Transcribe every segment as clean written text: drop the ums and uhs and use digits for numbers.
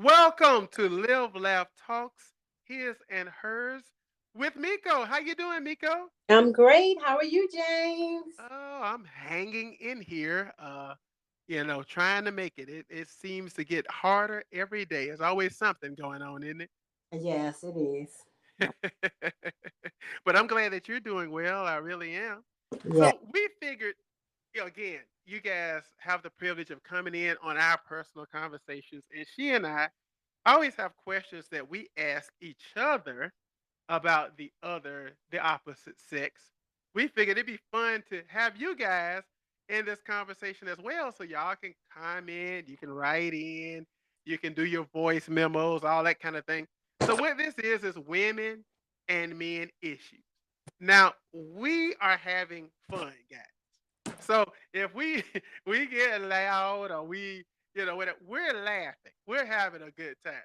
Welcome to Live Laugh Talks, his and hers with Mico. How you doing, Mico? I'm great. How are you, James? Oh, I'm hanging in here. Trying to make it. It seems to get harder every day. There's always something going on, isn't Yes, it is. it? But I'm glad that you're doing well. I really am. Yeah. So we figured, again, you guys have the privilege of coming in on our personal conversations, and she and I always have questions that we ask each other about the opposite sex. We figured it'd be fun to have you guys in this conversation as well, so y'all can comment, you can write in, you can do your voice memos, all that kind of thing. So what this is women and men issues. Now we are having fun, guys. So if we we get loud or whatever, we're laughing, we're having a good time.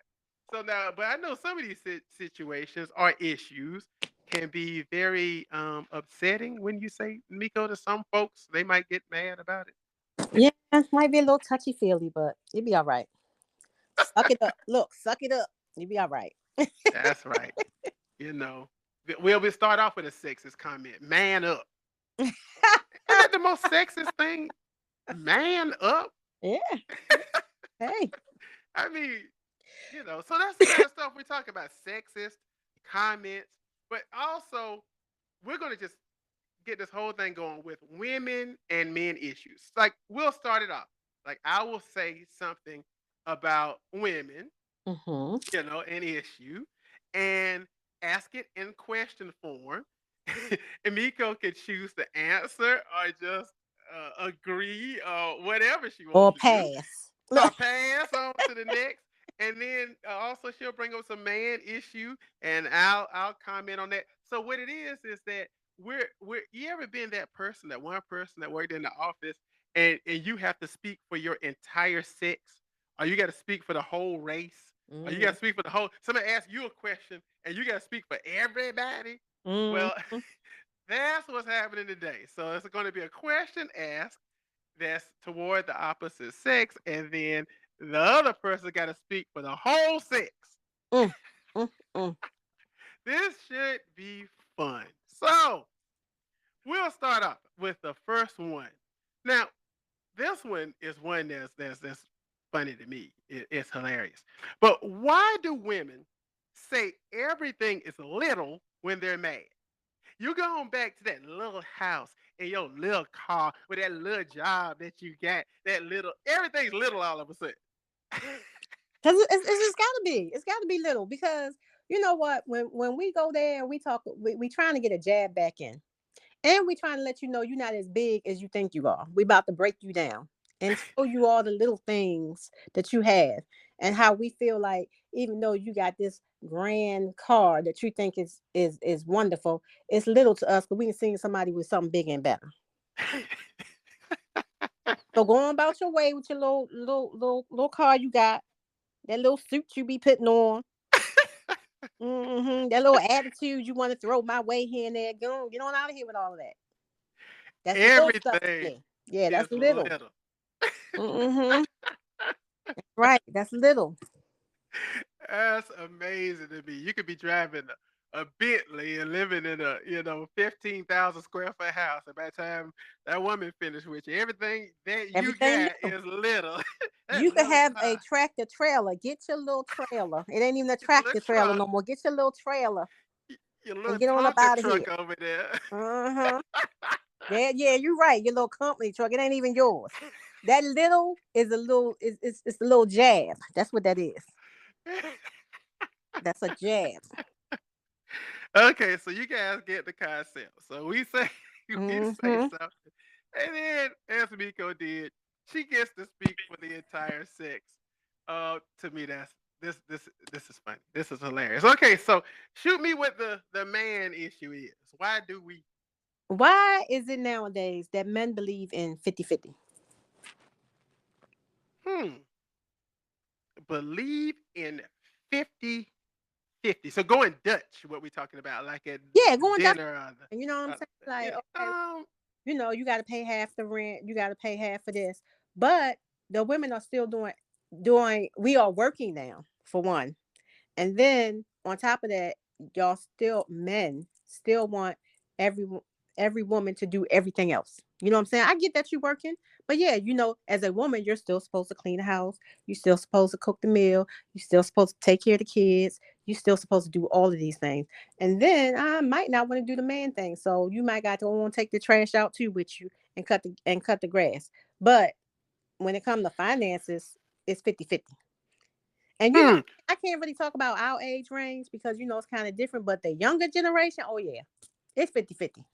So now, but I know some of these situations or issues can be very upsetting when you say Miko to some folks. They might get mad about it. Yeah, might be a little touchy feely, but you'll be all right. Suck it up. Look, suck it up. You'll be all right. That's right. You know, we start off with a sexist comment. Man up. Isn't that the most sexist thing? Man up. Yeah. Hey. I mean, so that's the kind of stuff we're talking about, sexist comments, but also we're going to just get this whole thing going with women and men issues. Like, we'll start it off. Like, I will say something about women, Mm-hmm. an issue, and ask it in question form. And Miko can choose to answer or just agree or whatever she wants Or to do, pass. or pass on to the next. And then also she'll bring up some man issue, and I'll comment on that. So what it is that we're you ever been that person, that one person that worked in the office, and you have to speak for your entire sex, or you got to speak for the whole race, or you got Mm-hmm. to speak for the whole. Somebody asks you a question, and you got to speak for everybody. Well, Mm-hmm. that's what's happening today. So it's going to be a question asked that's toward the opposite sex, and then the other person got to speak for the whole sex. Mm-hmm. This should be fun. So we'll start off with the first one. Now, this one is one that's funny to me. It's hilarious. But why do women say everything is little when they're mad? You going back to that little house and your little car with that little job that you got, that little everything's little all of a sudden. Because it's just got to be. It's got to be little because you know what? When we go there and we talk, we trying to get a jab back in. And we trying to let you know you're not as big as you think you are. We about to break you down and show you all the little things that you have and how we feel like even though you got this grand car that you think is wonderful, it's little to us, but we can see somebody with something bigger and better. So go on about your way with your little car you got, that little suit you be putting on. That little attitude you want to throw my way here and there. Go on, get on out of here with all of that. That's little stuff to Everything me. Yeah, is that's little. little. Mm-hmm. Right. That's little. That's amazing to me. You could be driving a Bentley and living in a 15,000 square foot house, and by the time that woman finished with you, everything that you Everything got little. is little. That You could little have a car, tractor trailer. Get your little trailer. It ain't even a get your little tractor trailer truck, no more. Get your little trailer your and little get on up Tonka out of here. truck over there. Uh-huh. Yeah, you're right. Your little company truck. It ain't even yours. That little is a little is it's a little jab. That's what that is. That's a jab. Okay, so you guys get the concept. So we say we say Mm-hmm. something, and then as Miko did, she gets to speak for the entire sex. To me, this is funny. This is hilarious. Okay, so shoot me what the man issue is. Why do we Why is it nowadays that men believe in 50-50? hmm believe in 50-50? So going Dutch, what we talking about, like at Yeah, going down. dinner or You know what I'm saying? yeah, Like, okay, you got to pay half the rent, you got to pay half for this, but the women are still doing. doing we are working now for one. And then on top of that, y'all still men still want every every woman to do everything else. You know what I'm saying? I get that you're working, but yeah, as a woman, you're still supposed to clean the house. You're still supposed to cook the meal. You're still supposed to take care of the kids. You're still supposed to do all of these things. And then I might not want to do the man thing. So you might got to want to take the trash out too with you and cut the grass. But when it comes to finances, it's 50-50. And Hmm. I can't really talk about our age range because it's kind of different, but the younger generation, oh yeah, it's 50-50.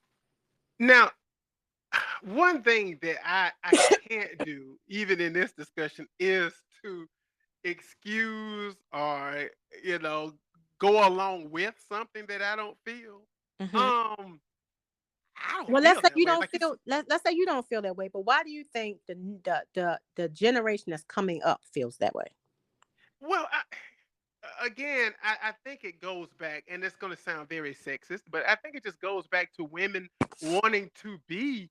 Now, one thing that I can't do, even in this discussion, is to excuse or you know go along with something that I don't feel. Hmm. Um, I don't Well, let's feel say that you way. don't Like you, feel let's say you don't feel that way, but why do you think the generation that's coming up feels that way? well, again, I think it goes back, and it's going to sound very sexist, but I think it just goes back to women wanting to be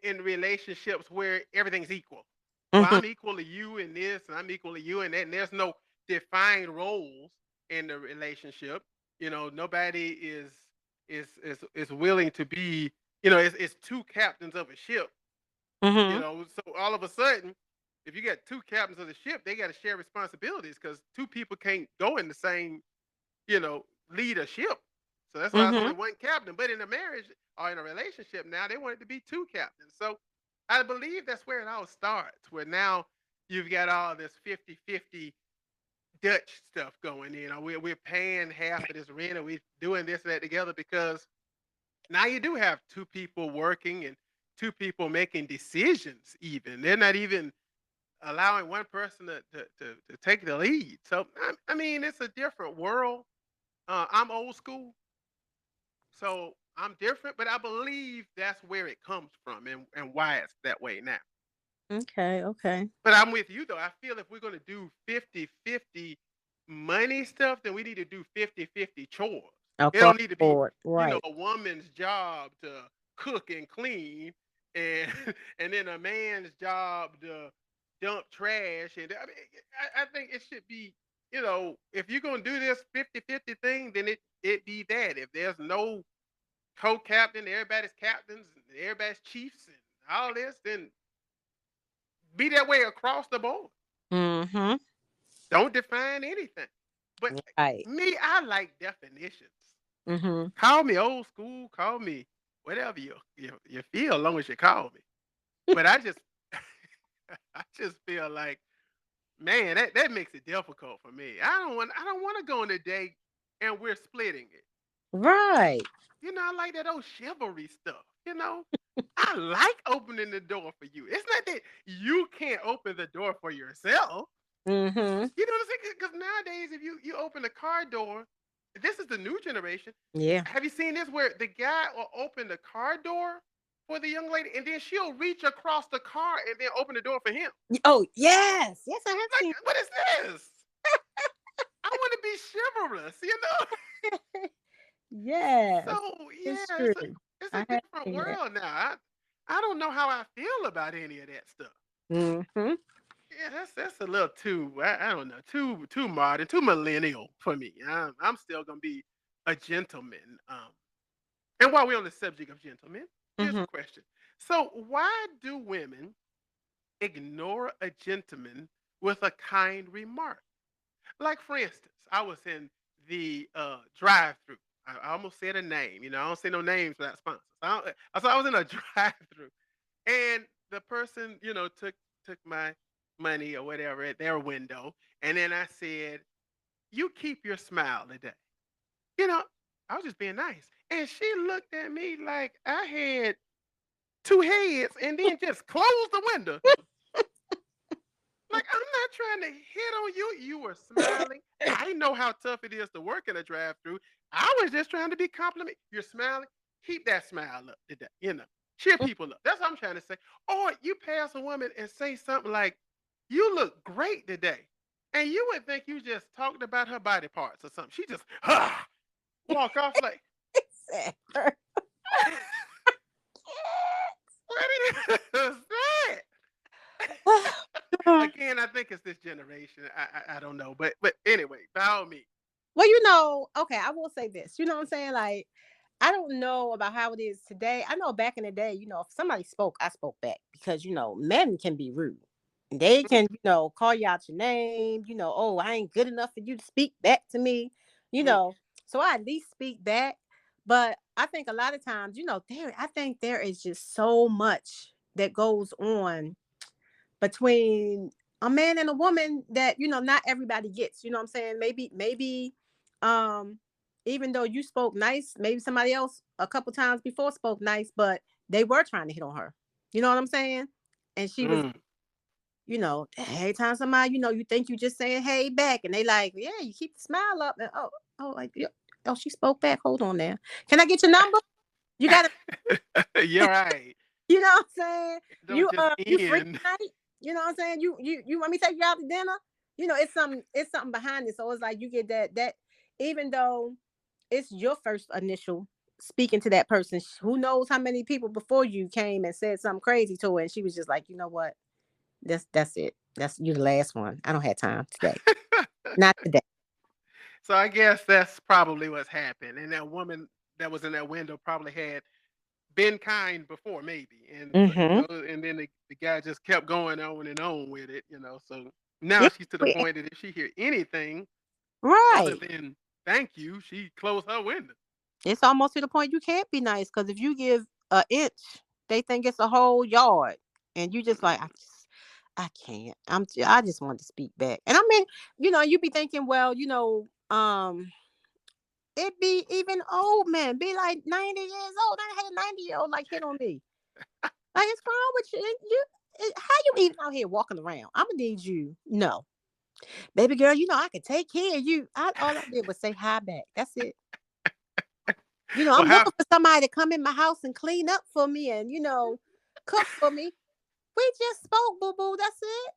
in relationships where everything's equal. Well, Hmm. I'm equal to you in this, and I'm equal to you in that, and there's no defined roles in the relationship. Nobody is willing to be. It's two captains of a ship. Hmm. So all of a sudden, if you got two captains of the ship, they got to share responsibilities because two people can't go in the same lead a ship. So that's why it's Hmm. only one captain. But in a marriage or in a relationship now, they want it to be two captains. So I believe that's where it all starts, where now you've got all this 50-50 Dutch stuff going in. We're paying half of this rent and we're doing this and that together because now you do have two people working and two people making decisions even. They're not even allowing one person to take the lead. So, I mean, it's a different world. I'm old school, so I'm different, but I believe that's where it comes from and why it's that way now. Okay, okay. But I'm with you though. I feel if we're going to do 50-50 money stuff, then we need to do 50-50 chores. It Across don't need the to be, board, right? a woman's job to cook and clean and and then a man's job to dump trash. And I mean, I think it should be, if you're going to do this 50-50 thing, then it be that. If there's no co-captain, everybody's captains, and everybody's chiefs and all this, then be that way across the board. Mm-hmm. Don't define anything. But Right. me, I like definitions. Mm-hmm. Call me old school, call me whatever you feel, as long as you call me. But I just I just feel like, man, that makes it difficult for me. I don't want to go on a date and we're splitting it. Right. I like that old chivalry stuff. I like opening the door for you. It's not that you can't open the door for yourself. Mm-hmm. You know what I'm saying? Because nowadays, if you open the car door, this is the new generation. Yeah. Have you seen this where the guy will open the car door for the young lady, and then she'll reach across the car and then open the door for him? Oh, yes. Yes, I have Like, seen. what is this? I want to be chivalrous. Yes, So it's yeah, true. it's a I have different seen that. world now. I don't know how I feel about any of that stuff. Mm-hmm. Yeah, that's a little too. I don't know, too modern, too millennial for me. I'm still gonna be a gentleman. And while we're on the subject of gentlemen, here's a Mm-hmm. question. So why do women ignore a gentleman with a kind remark? Like for instance, I was in the drive-through. I almost said a name. I don't say no names without sponsors. So I was in a drive-through, and the person, took my money or whatever at their window, and then I said, "You keep your smile today." You know, I was just being nice, and she looked at me like I had two heads, and then just closed the window. Like, I'm not trying to hit on you. You were smiling. I know how tough it is to work in a drive-through. I was just trying to be complimented. You're smiling. Keep that smile up today. Cheer people up. That's what I'm trying to say. Or you pass a woman and say something like, "You look great today," and you would think you just talked about her body parts or something. She just walk off like, what is that? Again, I think it's this generation. I don't know, but anyway, by all means. Well, okay, I will say this. You know what I'm saying? Like, I don't know about how it is today. I know back in the day, if somebody spoke, I spoke back because, men can be rude. They Mm, can, call you out your name, oh, I ain't good enough for you to speak back to me, you mm, know. So I at least speak back. But I think a lot of times, I think there is just so much that goes on between a man and a woman that not everybody gets. You know what I'm saying? Maybe um even though you spoke nice, maybe somebody else a couple times before spoke nice, but they were trying to hit on her. You know what I'm saying? And she was, mm. every time somebody, you think you just saying hey back, and they like, yeah, you keep the smile up, and oh, like, yeah, oh, she spoke back. Hold on now. Can I get your number? You got to You're right. You know what I'm saying? It don't just You free end. tonight? You know what I'm saying? You want me to take you out to dinner? It's something behind it. So it's like you get that even though it's your first initial speaking to that person, who knows how many people before you came and said something crazy to her, and she was just like, you know what? That's it. That's you the last one. I don't have time today. Not today. So I guess that's probably what's happened. And that woman that was in that window probably had been kind before, maybe, and so, Mm-hmm. and then the guy just kept going on and on with it. So now Yeah, she's to the point that if she hear anything other right. than "thank you," she closed her window. It's almost to the point you can't be nice because if you give an inch, they think it's a whole yard, and you just like, I can't. I just want to speak back, and I mean, you be thinking, well, it be even old men, be like 90 years old. I had a 90-year-old like hit on me. Like, it's wrong with you? How you even out here walking around? I'm gonna need you. No, baby girl, I can take care of you. All I did was say hi back. That's it. Well, I'm how looking for somebody to come in my house and clean up for me and, cook for me. We just spoke, boo boo. That's it.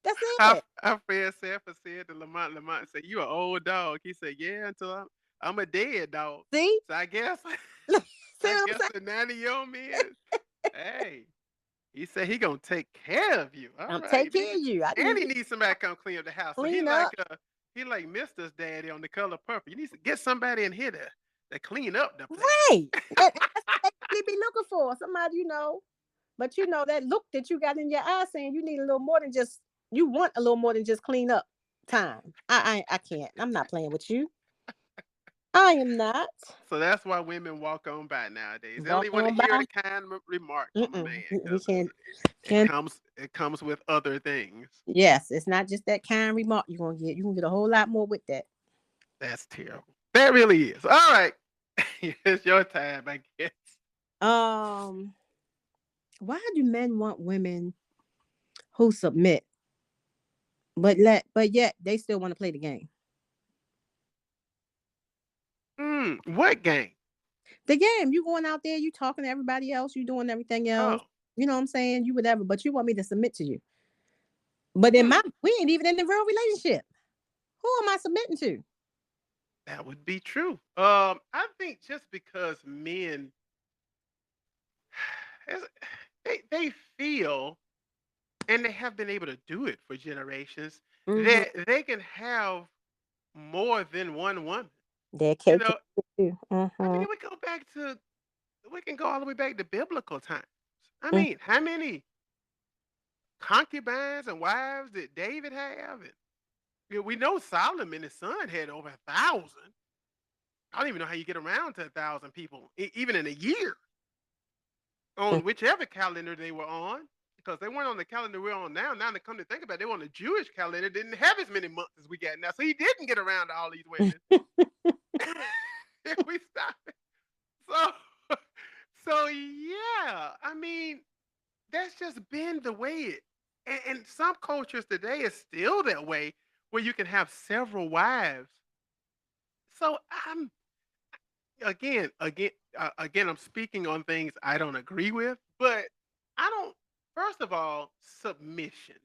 That's our friend Sanford said to Lamont said, "You an old dog." He said, "Yeah, until I'm a dead dog." See? So I guess See I what I'm guess saying? the 90-year-old man, hey, he said he gonna take care of you. All I'm right, taking care of you. I and need he you to needs somebody to come clean up the house. So clean up. he like Mister's daddy on The Color Purple. You need to get somebody in here to clean up the place. Right. And that's what they really be looking for. Somebody, but that look that you got in your eye saying you need a little more than just you want a little more than just clean up time. I can't. I'm not playing with you. I am not. So that's why women walk on by nowadays. They don't Walk even want to on hear by. the kind remark from a Mm-mm. man We because can't it can comes with other things. yes, it's not just that kind remark you can get a whole lot more with that. That's terrible. That really is. All right, it's your time, I guess. Um, why do men want women who submit, but yet they still want to play the game? What game? The game, you going out there, you talking to everybody else, you doing everything else. Oh, You know what I'm saying? You whatever, but you want me to submit to you. But hmm, we ain't even in a real relationship. Who am I submitting to? that would be true. I think just because men, it's- they feel and they have been able to do it for generations Mm-hmm. that they can have more than one woman. That You cake know, too. I Mm-hmm. mean, we can go all the way back to biblical times. I Mm-hmm. mean, how many concubines and wives did David have? And we know Solomon, his son, had over 1,000. I don't even know how you get around to 1,000 people, even in a year, on whichever calendar they were on, because they weren't on the calendar we're on now. Now, to come to think about it, they were on the Jewish calendar, didn't have as many months as we got now. So he didn't get around to all these women. If we stop it. So, so yeah, I mean, that's just been the way and some cultures today is still that way where you can have several wives. So I'm again I'm speaking on things I don't agree with, but I don't. First of all, submission.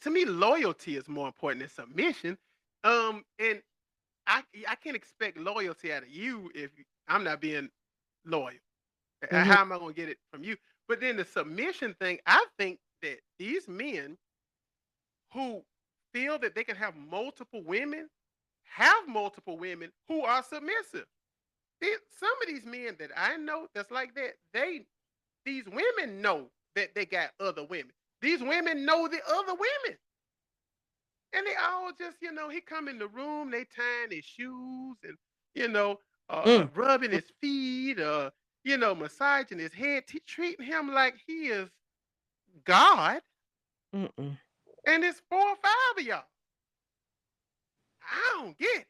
To me, loyalty is more important than submission. And I can't expect loyalty out of you if I'm not being loyal. Mm-hmm. How am I going to get it from you? But then the submission thing, I think that these men who feel that they can have multiple women have multiple women who are submissive. Some of these men that I know that's like that, these women know that they got other women. These women know the other women. And they all just, he come in the room, they tying his shoes and, you know, Mm, rubbing his feet, massaging his head, treating him like he is God. mm-mm. And it's 4 or 5 of y'all. I don't get it.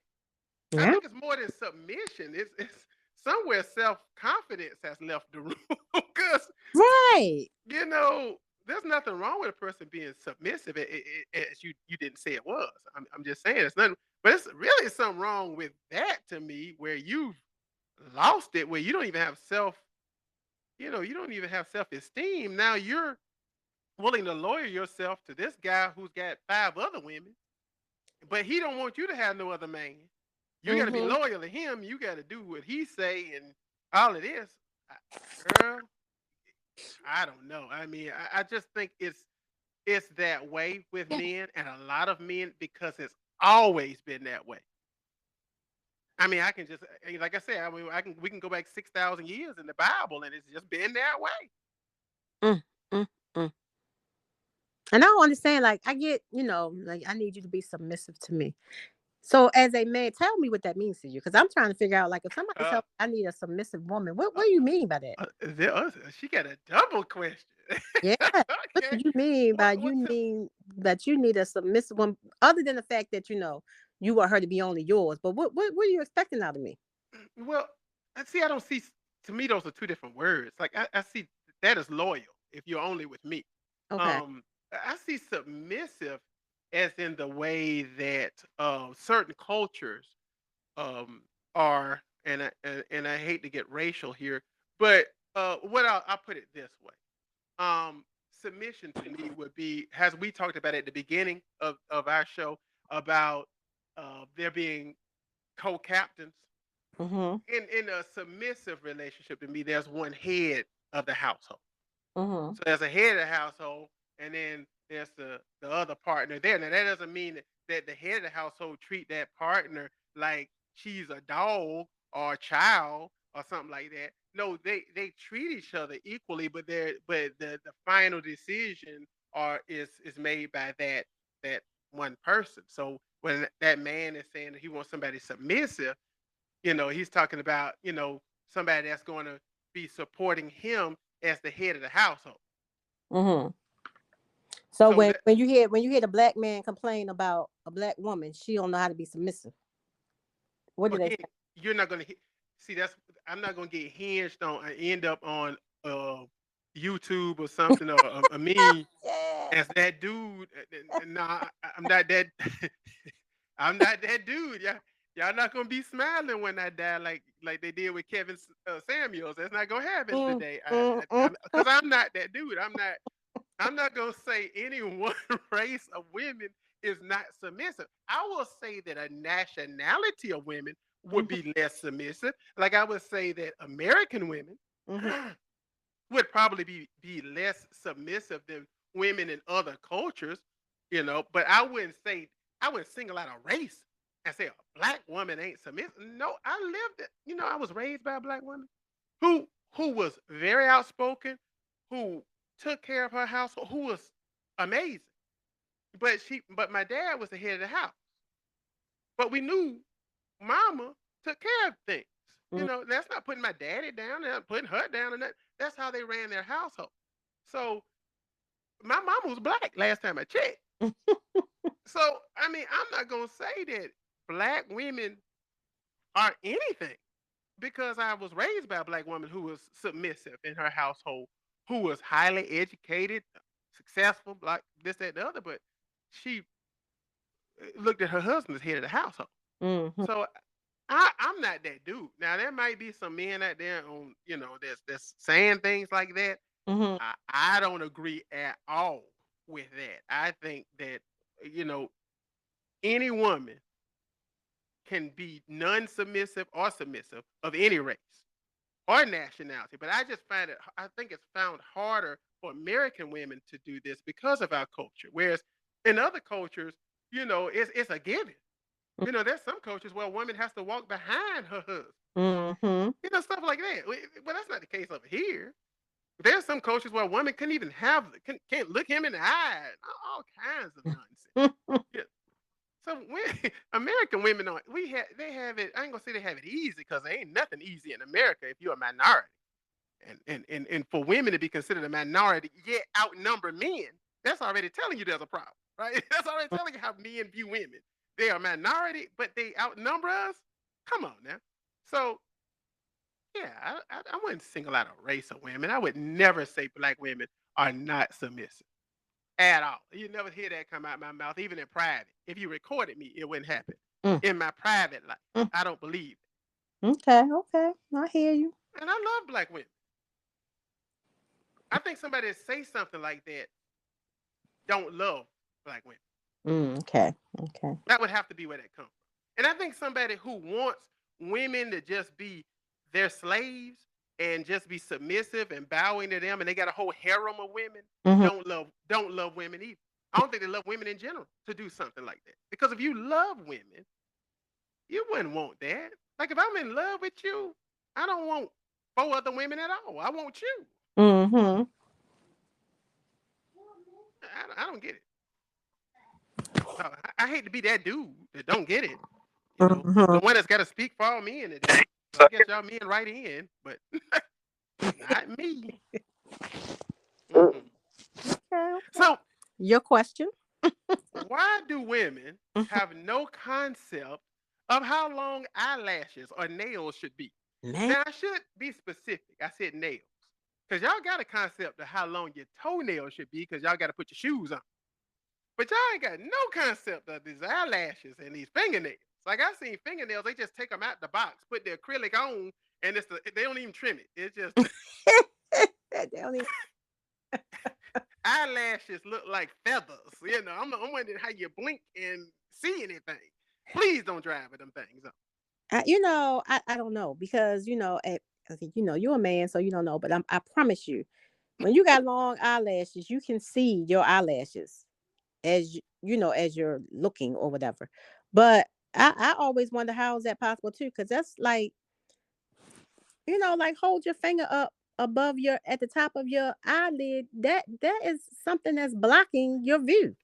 I Yeah. think it's more than submission. It's somewhere self confidence has left the room because Right. you know there's nothing wrong with a person being submissive, as you didn't say it was. I'm just saying it's nothing, but it's really something wrong with that to me, where you've lost it, where you don't even have you don't even have self esteem. Now you're willing to lawyer yourself to this guy who's got 5 other women, but he don't want you to have no other man. You got to be Mm-hmm. loyal to him. You got to do what he say and all of this. Girl, I don't know. I mean, I just think it's that way with men and a lot of men because it's always been that way. I mean, I can just like I said. I mean, I can we can go back 6,000 years in the Bible, and it's just been that way. Mm, mm, mm. And I don't understand. Like, I get, like, I need you to be submissive to me. So, as a man, tell me what that means to you, because I'm trying to figure out, like, if somebody Uh, tells me I need a submissive woman, what uh, do you mean by that? she got a double question. Yeah. What Okay, do you mean by what you mean that you need a submissive one, other than the fact that you want her to be only yours? But what are you expecting out of me? well, I see. I don't see. To me, those are two different words. Like I see that as loyal. If you're only with me, Okay. um, I see submissive as in the way that certain cultures um, are, and I hate to get racial here, but what I'll put it this way. Submission to me would be, as we talked about at the beginning of our show, about there being co-captains Mm-hmm. in a submissive relationship. To me, there's one head of the household. Mm-hmm. So there's a head of the household, and then there's the other partner there. Now that doesn't mean that the head of the household treat that partner like she's a dog or a child or something like that. No, they treat each other equally, but the final decision is made by that one person. So when that man is saying that he wants somebody submissive, he's talking about, somebody that's going to be supporting him as the head of the household. Mm-hmm. So So when you hear the black man complain about a black woman, she don't know how to be submissive. What do they again, say? you're not going to see that's I'm not going to get hinged on and end up on uh, YouTube or something or a meme Yeah. as that dude. Nah, I'm not that. I'm not that dude. Y'all not gonna be smiling when I die like they did with Kevin Samuels. That's not gonna happen Mm, today. mm, mm, Because I'm not that dude. I'm not gonna say any one race of women is not submissive. I will say that a nationality of women would mhm, be less submissive. Like I would say that American women mhm, would probably be less submissive than women in other cultures, But I wouldn't single out a race and say a black woman ain't submissive. No, I lived it. I was raised by a black woman who was very outspoken, who took care of her household, who was amazing. But my dad was the head of the house. But we knew mama took care of things. mm, That's not putting my daddy down, not putting her down, and that's how they ran their household. So my mama was black last time I checked. So I mean, I'm not gonna say that black women are anything because I was raised by a black woman who was submissive in her household, who was highly educated, successful, like this, that, and the other. But she looked at her husband as head of the household. mhm, So I'm not that dude. Now there might be some men out there on that's saying things like that. mhm, I don't agree at all with that. I think that you know any woman can be non-submissive or submissive of any race or nationality. But I just find it. I think it's found harder for American women to do this because of our culture. Whereas in other cultures, it's a given. There's some cultures where a woman has to walk behind her husband. Mm-hmm. Stuff like that. Well, that's not the case over here. There's some cultures where a woman couldn't even can't look him in the eye. All kinds of nonsense. Yeah. So when American women are they have it. I ain't gonna say they have it easy because there ain't nothing easy in America if you're a minority. And for women to be considered a minority yet outnumber men, that's already telling you there's a problem, right? That's already telling you how men view women. They are a minority, but they outnumber us. Come on now. So yeah, I wouldn't single out a race of women. I would never say black women are not submissive at all. You never hear that come out my mouth, even in private. If you recorded me, it wouldn't happen. Mm, In my private life, mm. I don't believe it. Okay, okay. I hear you. And I love black women. I think somebody that say something like that don't love black women. Okay, okay. That would have to be where that comes from. And I think somebody who wants women to just be their slaves and just be submissive and bowing to them, and they got a whole harem of women, Mm-hmm. don't love women either. I don't think they love women in general to do something like that. Because if you love women, you wouldn't want that. Like if I'm in love with you, I don't want four other women at all. I want you. Mm-hmm. I don't get it. I hate to be that dude that don't get it. Mm-hmm. The one that's got to speak for all men today. So I guess y'all men right in, but not me. Mm-mm. Okay, okay. So Your question? why do women Mhm. have no concept of how long eyelashes or nails should be? Man. Now I should be specific. I said nails. Because y'all got a concept of how long your toenails should be because y'all got to put your shoes on. But y'all ain't got no concept of these eyelashes and these fingernails. Like I seen fingernails, they just take them out the box, put the acrylic on, and they don't even trim it. It's just They don't even- eyelashes look like feathers. I'm wondering how you blink and see anything. Please don't drive with them things on. I don't know because I think you're a man, so you don't know. But I promise you, when you got long eyelashes, you can see your eyelashes as you're looking or whatever. But I always wonder how is that possible too, because that's like like hold your finger up above your at the top of your eyelid. That is something that's blocking your view.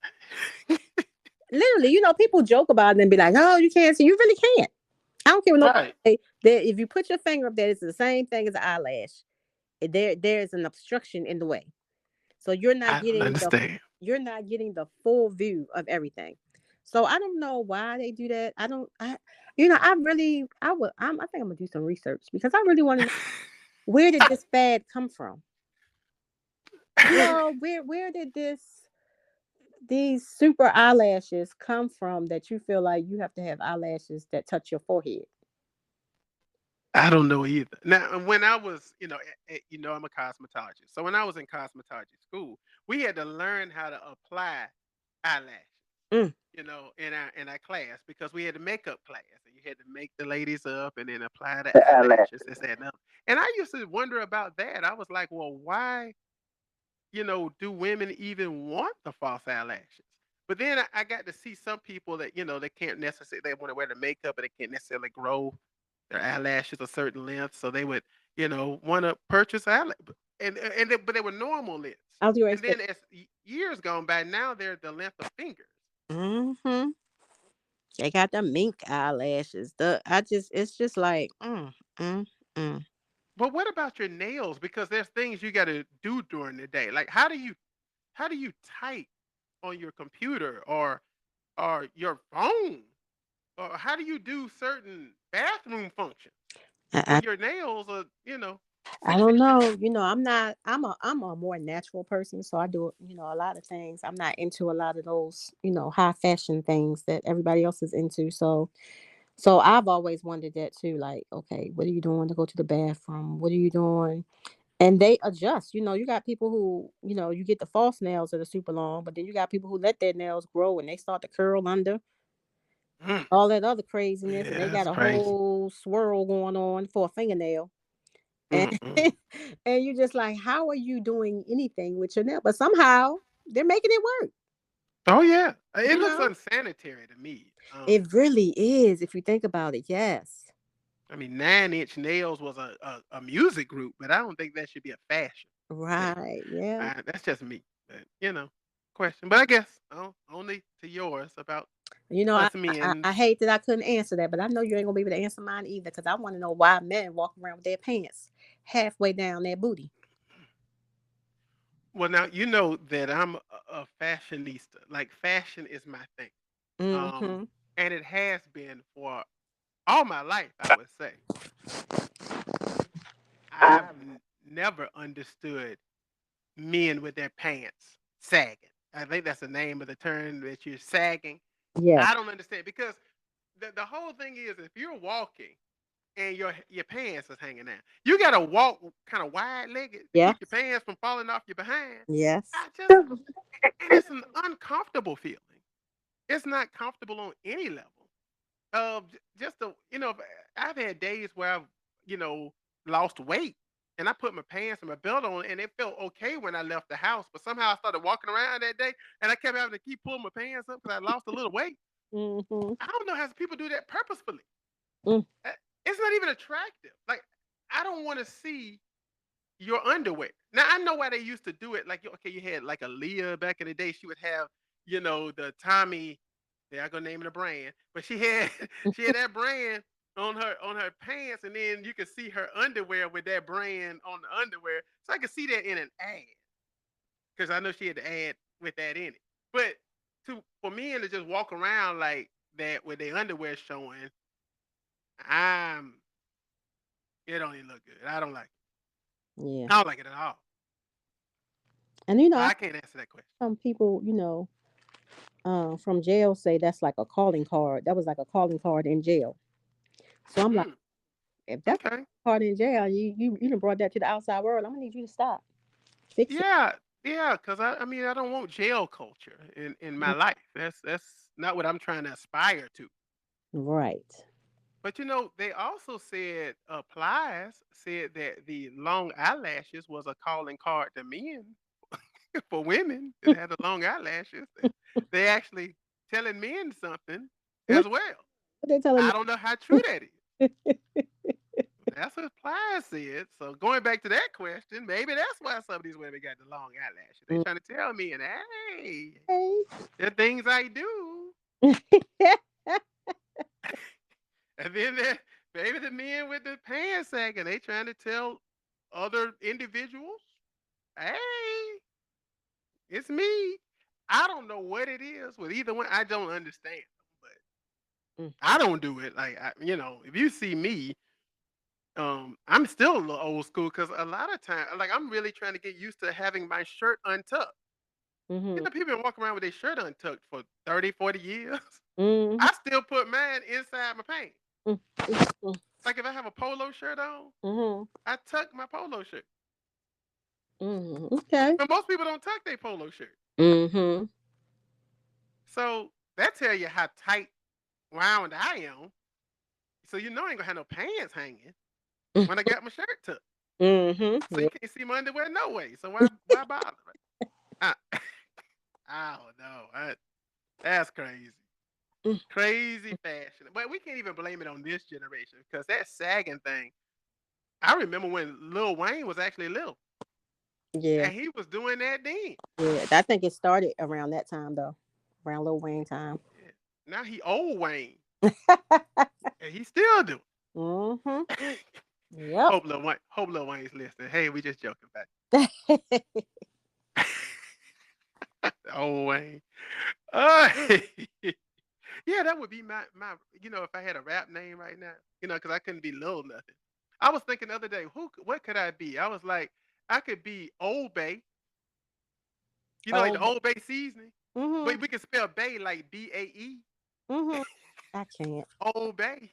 Literally, people joke about it and be like, "Oh, you can't see." You really can't. I don't care what nobody Right. say. That if you put your finger up there, it's the same thing as an eyelash. There's an obstruction in the way, so I don't understand. you're not getting the full view of everything. So I don't know why they do that. I don't. I really. I think I'm gonna do some research because I really want to know where did this fad come from. Where did these super eyelashes come from that you feel like you have to have eyelashes that touch your forehead? I don't know either. Now, when I was, I'm a cosmetologist. So when I was in cosmetology school, we had to learn how to apply eyelashes. Mm. In our class because we had a makeup class and you had to make the ladies up and then apply the eyelashes, this, that, and other. And I used to wonder about that. I was like, well, why, do women even want the false eyelashes? But then I got to see some people that, they can't necessarily, they want to wear the makeup, but they can't necessarily grow their eyelashes a certain length. So they would, want to purchase eyelashes. But they were normal lengths. I was going And to say. then as years gone by, now they're the length of fingers. Mm-hmm. They got the mink eyelashes. It's just like, mm, mm. But what about your nails? Because there's things you got to do during the day. Like how do you type on your computer or your phone? Or how do you do certain bathroom functions I, when I your nails are, I 6 don't inches? know. I'm not. I'm a more natural person, so I do a lot of things. I'm not into a lot of those high fashion things that everybody else is into. So I've always wondered that too. Like, okay, what are you doing to go to the bathroom? What are you doing? And they adjust. You got people who you get the false nails that are super long, but then you got people who let their nails grow and they start to curl under Mm, all that other craziness, and yeah, they got that's a crazy. whole swirl going on for a fingernail. and Mm-mm. and you just like, how are you doing anything with your nail? But somehow they're making it work. Oh yeah, it You looks know, unsanitary to me. it really is if you think about it. Yes, I mean, 9 Inch Nails was a music group, but I don't think that should be a fashion thing. right. Yeah. That's just me, but question. But I guess only to yours about You know, us men. I hate that I couldn't answer that, but I know you ain't gonna be able to answer mine either because I want to know why men walk around with their pants halfway down their booty. Well, now you know that I'm a fashionista. Like fashion is my thing, um, Mm-hmm. and it has been for all my life. I would say I've never understood men with their pants sagging. I think that's the name of the term that you're sagging. Yes. I don't understand because the whole thing is if you're walking and your pants is hanging down, you gotta walk kind of wide legged to keep your Yes. pants from falling off your behind. Yes. I just and it's an uncomfortable feeling. It's not comfortable on any level. Just the I've had days where I've you know lost weight, and I put my pants and my belt on, and it felt okay when I left the house. But somehow I started walking around that day, and I kept having to keep pulling my pants up because I lost a little weight. Mm-hmm. I don't know how people do that purposefully. Mm. Uh, It's not even attractive. Like I don't want to see your underwear. Now I know why they used to do it. Like okay, you had like a Leah back in the day. She would have the Tommy. They're gonna name it a brand, but she had she had that brand on her pants, and then you could see her underwear with that brand on the underwear. So I could see that in an ad because I know she had the ad with that in it. But to for men to just walk around like that with their underwear showing, I'm it don't even look good. I don't like it. Yeah. I don't like it at all. And you know, So I I can't answer that question. some people, from jail say that's like a calling card. That was like a calling card in jail. So I'm like, Mm, if that's okay. a card in jail, you done brought that to the outside world. I'm gonna need you to stop. Fix it. Yeah, yeah, because I mean I don't want jail culture in my life. That's not what I'm trying to aspire to. Right. But they also said that the long eyelashes was a calling card to men for women that had the long eyelashes. They actually telling men something What as well. what they telling I me? don't know how true that is. That's what Plies said. So going back to that question, maybe that's why some of these women got the long eyelashes. They trying to tell me, and hey, Okay. there are things I do. And then maybe the men with the pants sagging, they trying to tell other individuals, hey, it's me. I don't know what it is with either one. I don't understand, but Mm, I don't do it. Like if you see me, I'm still a little old school because a lot of time, like I'm really trying to get used to having my shirt untucked. mhm, People been walking around with their shirt untucked for 30, 40 years. mhm, I still put mine inside my pants. mm, mm, Like if I have a polo shirt on, mhm, I tuck my polo shirt. mhm. Okay. But most people don't tuck their polo shirt. Mhm. So that tell you how tight wound I am. So I ain't gonna have no pants hanging when I got my shirt tucked. Mhm. So Yeah. you can't see my underwear no way. So why bother? I, I don't know. That's crazy. Mm, Crazy fashion. But we can't even blame it on this generation because that sagging thing. I remember when Lil Wayne was actually little, yeah. and he was doing that then. Yeah. I think it started around that time though, around Lil Wayne time. Yeah. Now he old Wayne, and he still do. Mhm. it. Yep. Hope Lil Wayne's listening. Hey, we just joking about old Wayne. Uh, yeah, that would be my. If I had a rap name right now, because I couldn't be Lil nothing. I was thinking the other day, what could I be? I was like, I could be Old Bay, like the Oh. Old Bay seasoning, but Mhm. we can spell Bay like Bae. Mhm. I can't. Old Bay.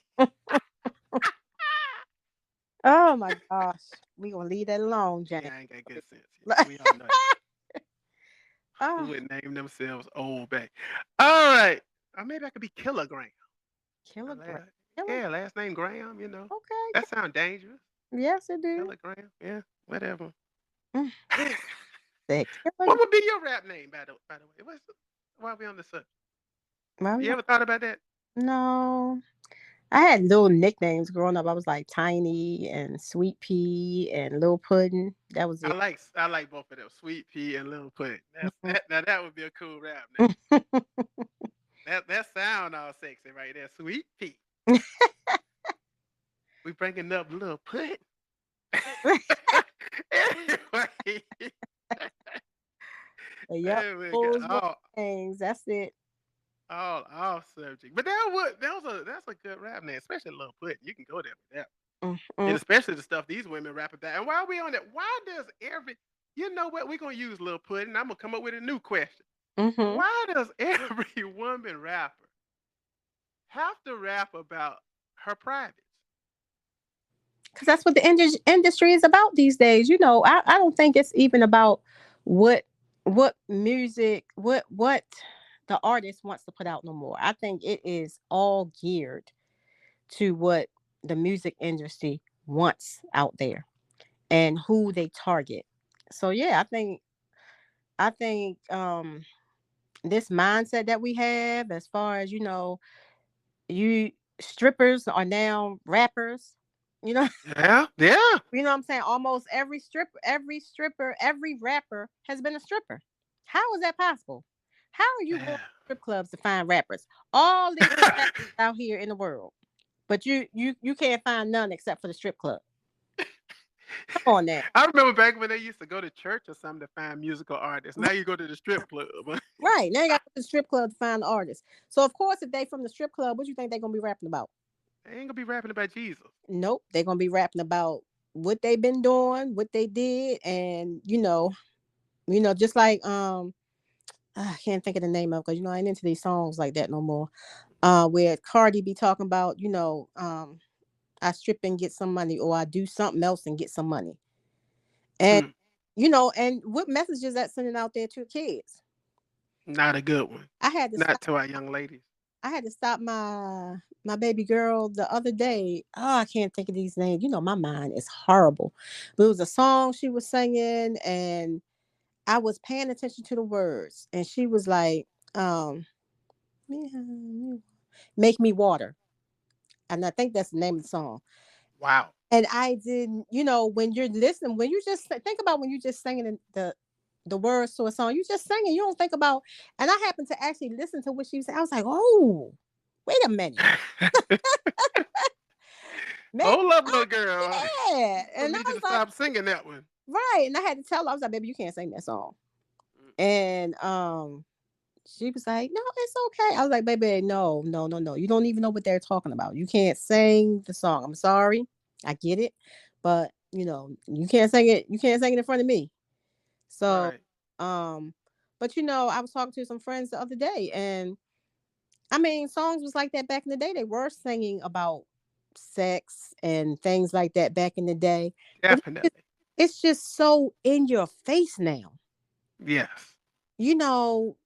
Oh my gosh. We gonna leave that alone, Jane. Yeah, I ain't got good sense. Yeah, we all know that. Who Ah, would name themselves Old Bay? All right. Or maybe I could be Kilogram. kilogram. La- Kilogram. Yeah, last name Graham, Okay. That sounds dangerous. Yes, it do. Telegram. Yeah, whatever. Mm, What the kilogram. would be your rap name, by the way? Why are we on the subject? Why we You on? ever thought about that? No. I had little nicknames growing up. I was like Tiny and Sweet Pea and Little Pudding. That was it. I like both of them, Sweet Pea and Little Pudding. That's Mhm. that. Now that would be a cool rap name. That sound all sexy right there, Sweet Pea. We bringing up Little Pudding. Anyway, Yep. oh my God, Those were things. That's it. all off subject. But that's a good rap name, especially Little Pudding. You can go there with that, and Mm-hmm. especially the stuff these women rap about. And while we on that, why does every you know what we're gonna use Little Pudding? I'm gonna come up with a new question. Mm-hmm. Why does every woman rapper have to rap about her privates? Because that's what the industry is about these days. I don't think it's even about what music, what the artist wants to put out no more. I think it is all geared to what the music industry wants out there and who they target. So yeah, I think this mindset that we have as far as you strippers are now rappers. You know, Yeah, yeah, you know what I'm saying? Almost every stripper, every rapper has been a stripper. How is that possible? How are you going yeah. to strip clubs to find rappers? All these rappers out here in the world. But you can't find none except for the strip club. Come on now. I remember back when they used to go to church or something to find musical artists. Now you go to the strip club. Right. Now you got to go to the strip club to find the artist. So of course if they from the strip club, what you think they're gonna be rapping about? They ain't gonna be rapping about Jesus. Nope. They're gonna be rapping about what they've been doing, what they did, and just like I can't think of the name of because I ain't into these songs like that no more. Where Cardi be talking about, I strip and get some money, or I do something else and get some money. And Hmm, and what message is that sending out there to kids? not a good one. I had to Not stop. to our young ladies. I had to stop my baby girl the other day. Oh, I can't think of these names. My mind is horrible. But it was a song she was singing, and I was paying attention to the words, and she was like, um, "Make me water," and I think that's the name of the song. Wow. And I didn't, when you're listening, when you just think about when you just singing the words to a song, you just singing. You don't think about. And I happened to actually listen to what she was saying. I was like, oh, wait a minute, maybe Hold up, little girl. yeah. I And I need you was to like, stop singing that one. right. And I had to tell her, I was like, baby, you can't sing that song. And she was like, no, it's okay. I was like, baby, no, no, no, no. You don't even know what they're talking about. You can't sing the song. I'm sorry. I get it. But, you can't sing it. You can't sing it in front of me. So, Right. um, but I was talking to some friends the other day, and I mean, songs was like that back in the day. They were singing about sex and things like that back in the day. But Definitely. it's just so in your face now. Yes. You know,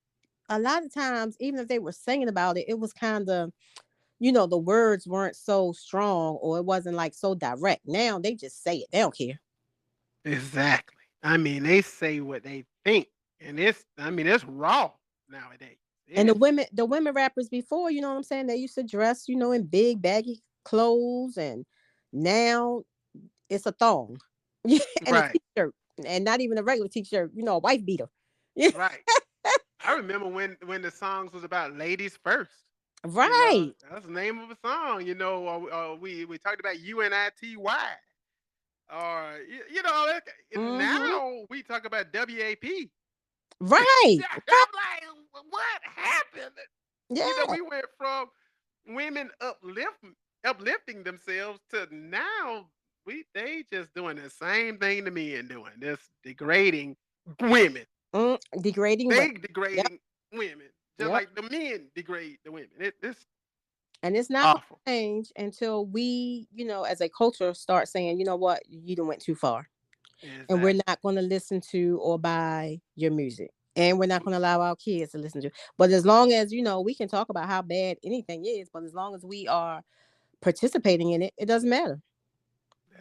a lot of times, even if they were singing about it, it was kind of, the words weren't so strong or it wasn't like so direct. Now they just say it. They don't care. Exactly. I mean, they say what they think, and it's raw nowadays. It And is. the women rappers before, you know what I'm saying? They used to dress, in big baggy clothes, and now it's a thong and a Right. t-shirt, and not even a regular t-shirt, a wife beater. Yeah. Right. I remember when the songs was about ladies first. Right. That's the name of a song. We talked about UNITY, or and Mm-hmm. now we talk about WAP. Right. I'm like, what happened? Yeah. We went from women uplifting themselves to now they just doing the same thing the men doing. This degrading women. Degrading women. They Yep. degrading women. Just Yep. like the men degrade the women. This And it's not going awful. to change until we, as a culture, start saying, you know what, you done went too far, and we're Exactly. not going to listen to or buy your music, and we're not going to allow our kids to listen to. But as long as we can talk about how bad anything is, but as long as we are participating in it, it doesn't matter.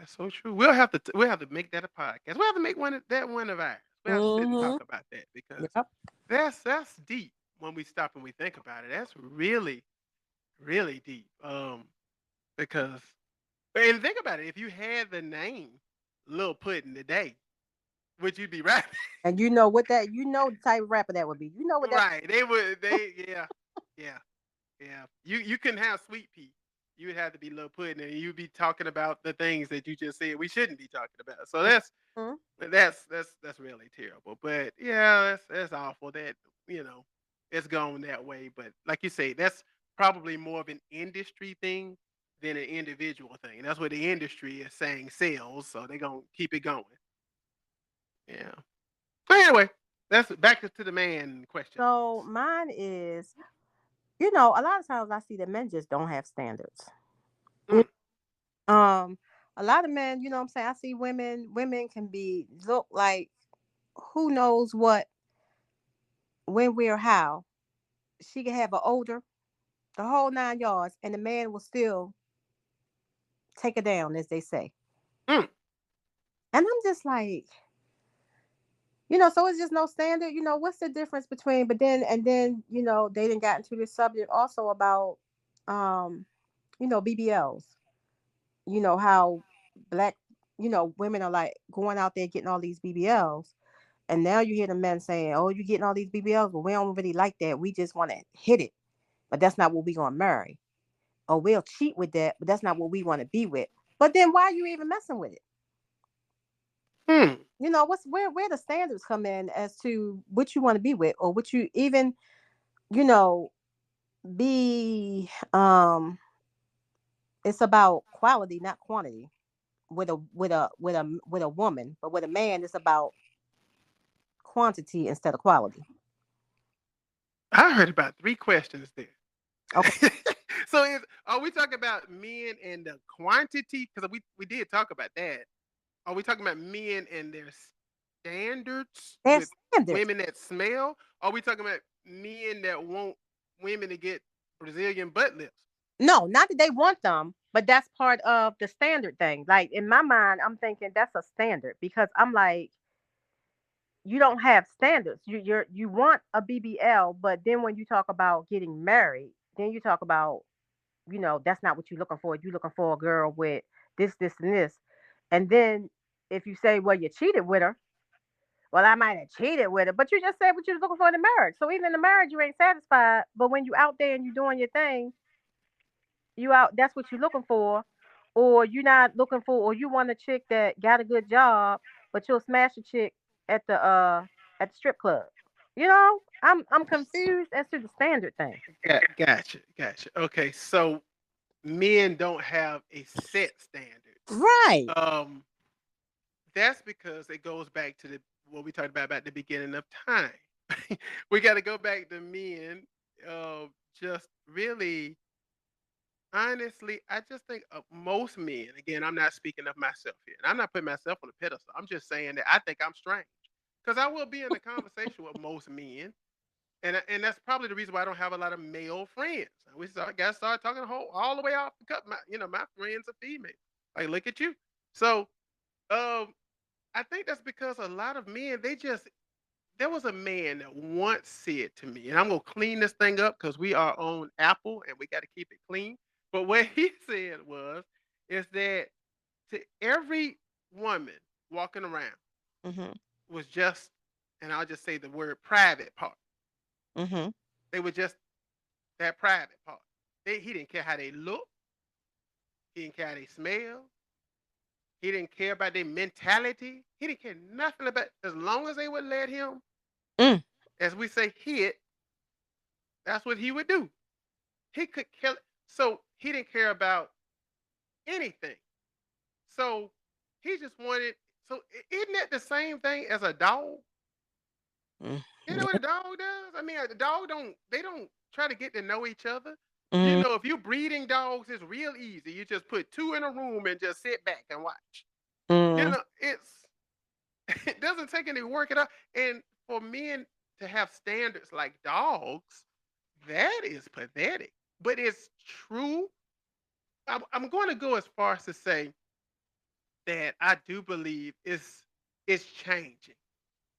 That's so true. We'll have to make that a podcast. We'll have to make one of ours. We'll have to sit and Mm-hmm. talk about that because Yep. that's deep when we stop and we think about it. That's really, really deep. Because and think about it, if you had the name Lil Puddin today, would you be rapping? And you know what that you know the type of rapper that would be. You know what that Right. They would yeah. Yeah. Yeah. You couldn't have Sweet Pea. You would have to be Lil Puddin and you'd be talking about the things that you just said we shouldn't be talking about. So Mhm. that's really terrible. But yeah, that's awful that, you know, it's gone that way. But like you say, that's probably more of an industry thing than an individual thing. That's what the industry is saying sells, so they're gonna keep it going. Yeah. But anyway, that's back to the man questions. So mine is, a lot of times I see that men just don't have standards. Mm, Um, a lot of men, you know what I'm saying? I see women can be look like who knows what, when, where, how. She can have an older, the whole 9 yards, and the man will still take her down, as they say. mm. And I'm just like, so it's just no standard. What's the difference between, but then, and then, they didn't got into this subject also about, um, BBLs, how black, women are like going out there getting all these BBLs. And now you hear the men saying, "Oh, you're getting all these BBLs, but we don't really like that. We just want to hit it, but that's not what we gonna marry. Or we'll cheat with that, but that's not what we want to be with." But then why are you even messing with it? Hmm. What's where the standards come in as to what you want to be with, or what you even, you know, be. It's about quality, not quantity. With a woman, but with a man, it's about quantity instead of quality. I heard about three questions there. Okay. So are we talking about men and the quantity? Because we did talk about that. Are we talking about men and their standards There's with standards. women that smell? Are we talking about men that want women to get Brazilian butt lips? No, not that they want them, but that's part of the standard thing. Like in my mind, I'm thinking that's a standard because I'm like, you don't have standards. You want a BBL, but then when you talk about getting married, then you talk about, that's not what you're looking for. You're looking for a girl with this, and this. And then if you say, well, you cheated with her, well, I might have cheated with her, but you just said what you was looking for in the marriage. So even in the marriage, you ain't satisfied. But when you out there and you doing your thing, you out, that's what you're looking for. Or you're not looking for, or you want a chick that got a good job, but you'll smash a chick at the strip club. I'm confused as to the standard thing. Gotcha. Okay, so men don't have a set standards. Right. Um, that's because it goes back to the what we talked about the beginning of time. We got to go back to men. Just really, honestly, I just think of most men. Again, I'm not speaking of myself here, and I'm not putting myself on a pedestal. I'm just saying that I think I'm strange because I will be in a conversation with most men, and that's probably the reason why I don't have a lot of male friends. Got to start talking all the way off the cup. My friends are female. Like, look at you. So, um, I think that's because a lot of men, there was a man that once said to me, and I'm gonna clean this thing up because we are on Apple and we got to keep it clean. But what he said is that to every woman walking around Mhm. was just, and I'll just say the word private part. Mhm. They were just that private part. He didn't care how they look. He didn't care how they smell. He didn't care about their mentality. He didn't care nothing about as long as they would let him, Mm. as we say, hit. That's what he would do. He could kill. So he didn't care about anything. So he just wanted. So isn't that the same thing as a dog? Mm. You know what a dog does? I mean, a dog don't. They don't try to get to know each other. Mm. If you're breeding dogs, it's real easy. You just put two in a room and just sit back and watch. Mm. It's it doesn't take any work at all. And for men to have standards like dogs, that is pathetic. But it's true. I'm going to go as far as to say that I do believe is changing.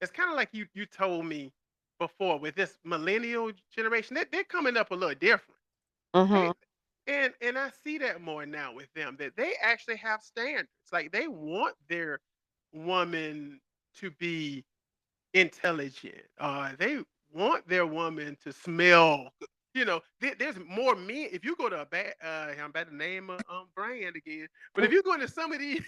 It's kind of like you told me before with this millennial generation. They're coming up a little different. They Mhm. and I see that more now with them that they actually have standards. Like they want their woman to be intelligent. They want their woman to smell. There's more men. If you go to a bad, I'm about to name a brand again, but if you go into some of these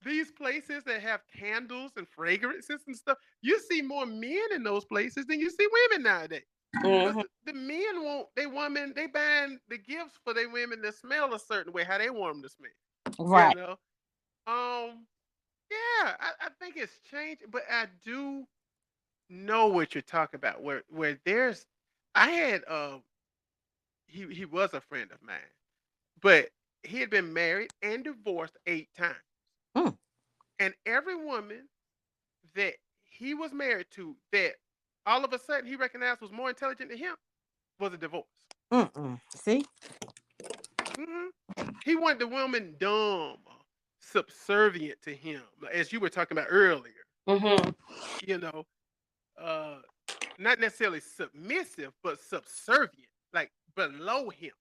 these places that have candles and fragrances and stuff, you see more men in those places than you see women nowadays. Because Mhm. the men want they women they buying the gifts for their women to smell a certain way, how they want them to smell. You Right. know, um, yeah, I think it's changed, but I do know what you're talking about. Where there's, I had he was a friend of mine, but he had been married and divorced 8 times, Mm. and every woman that he was married to that all of a sudden he recognized was more intelligent than him was a divorce. Mm-mm. See? Hmm. He wanted the woman dumb, subservient to him, as you were talking about earlier. Mhm. You know, uh, not necessarily submissive, but subservient, like below him.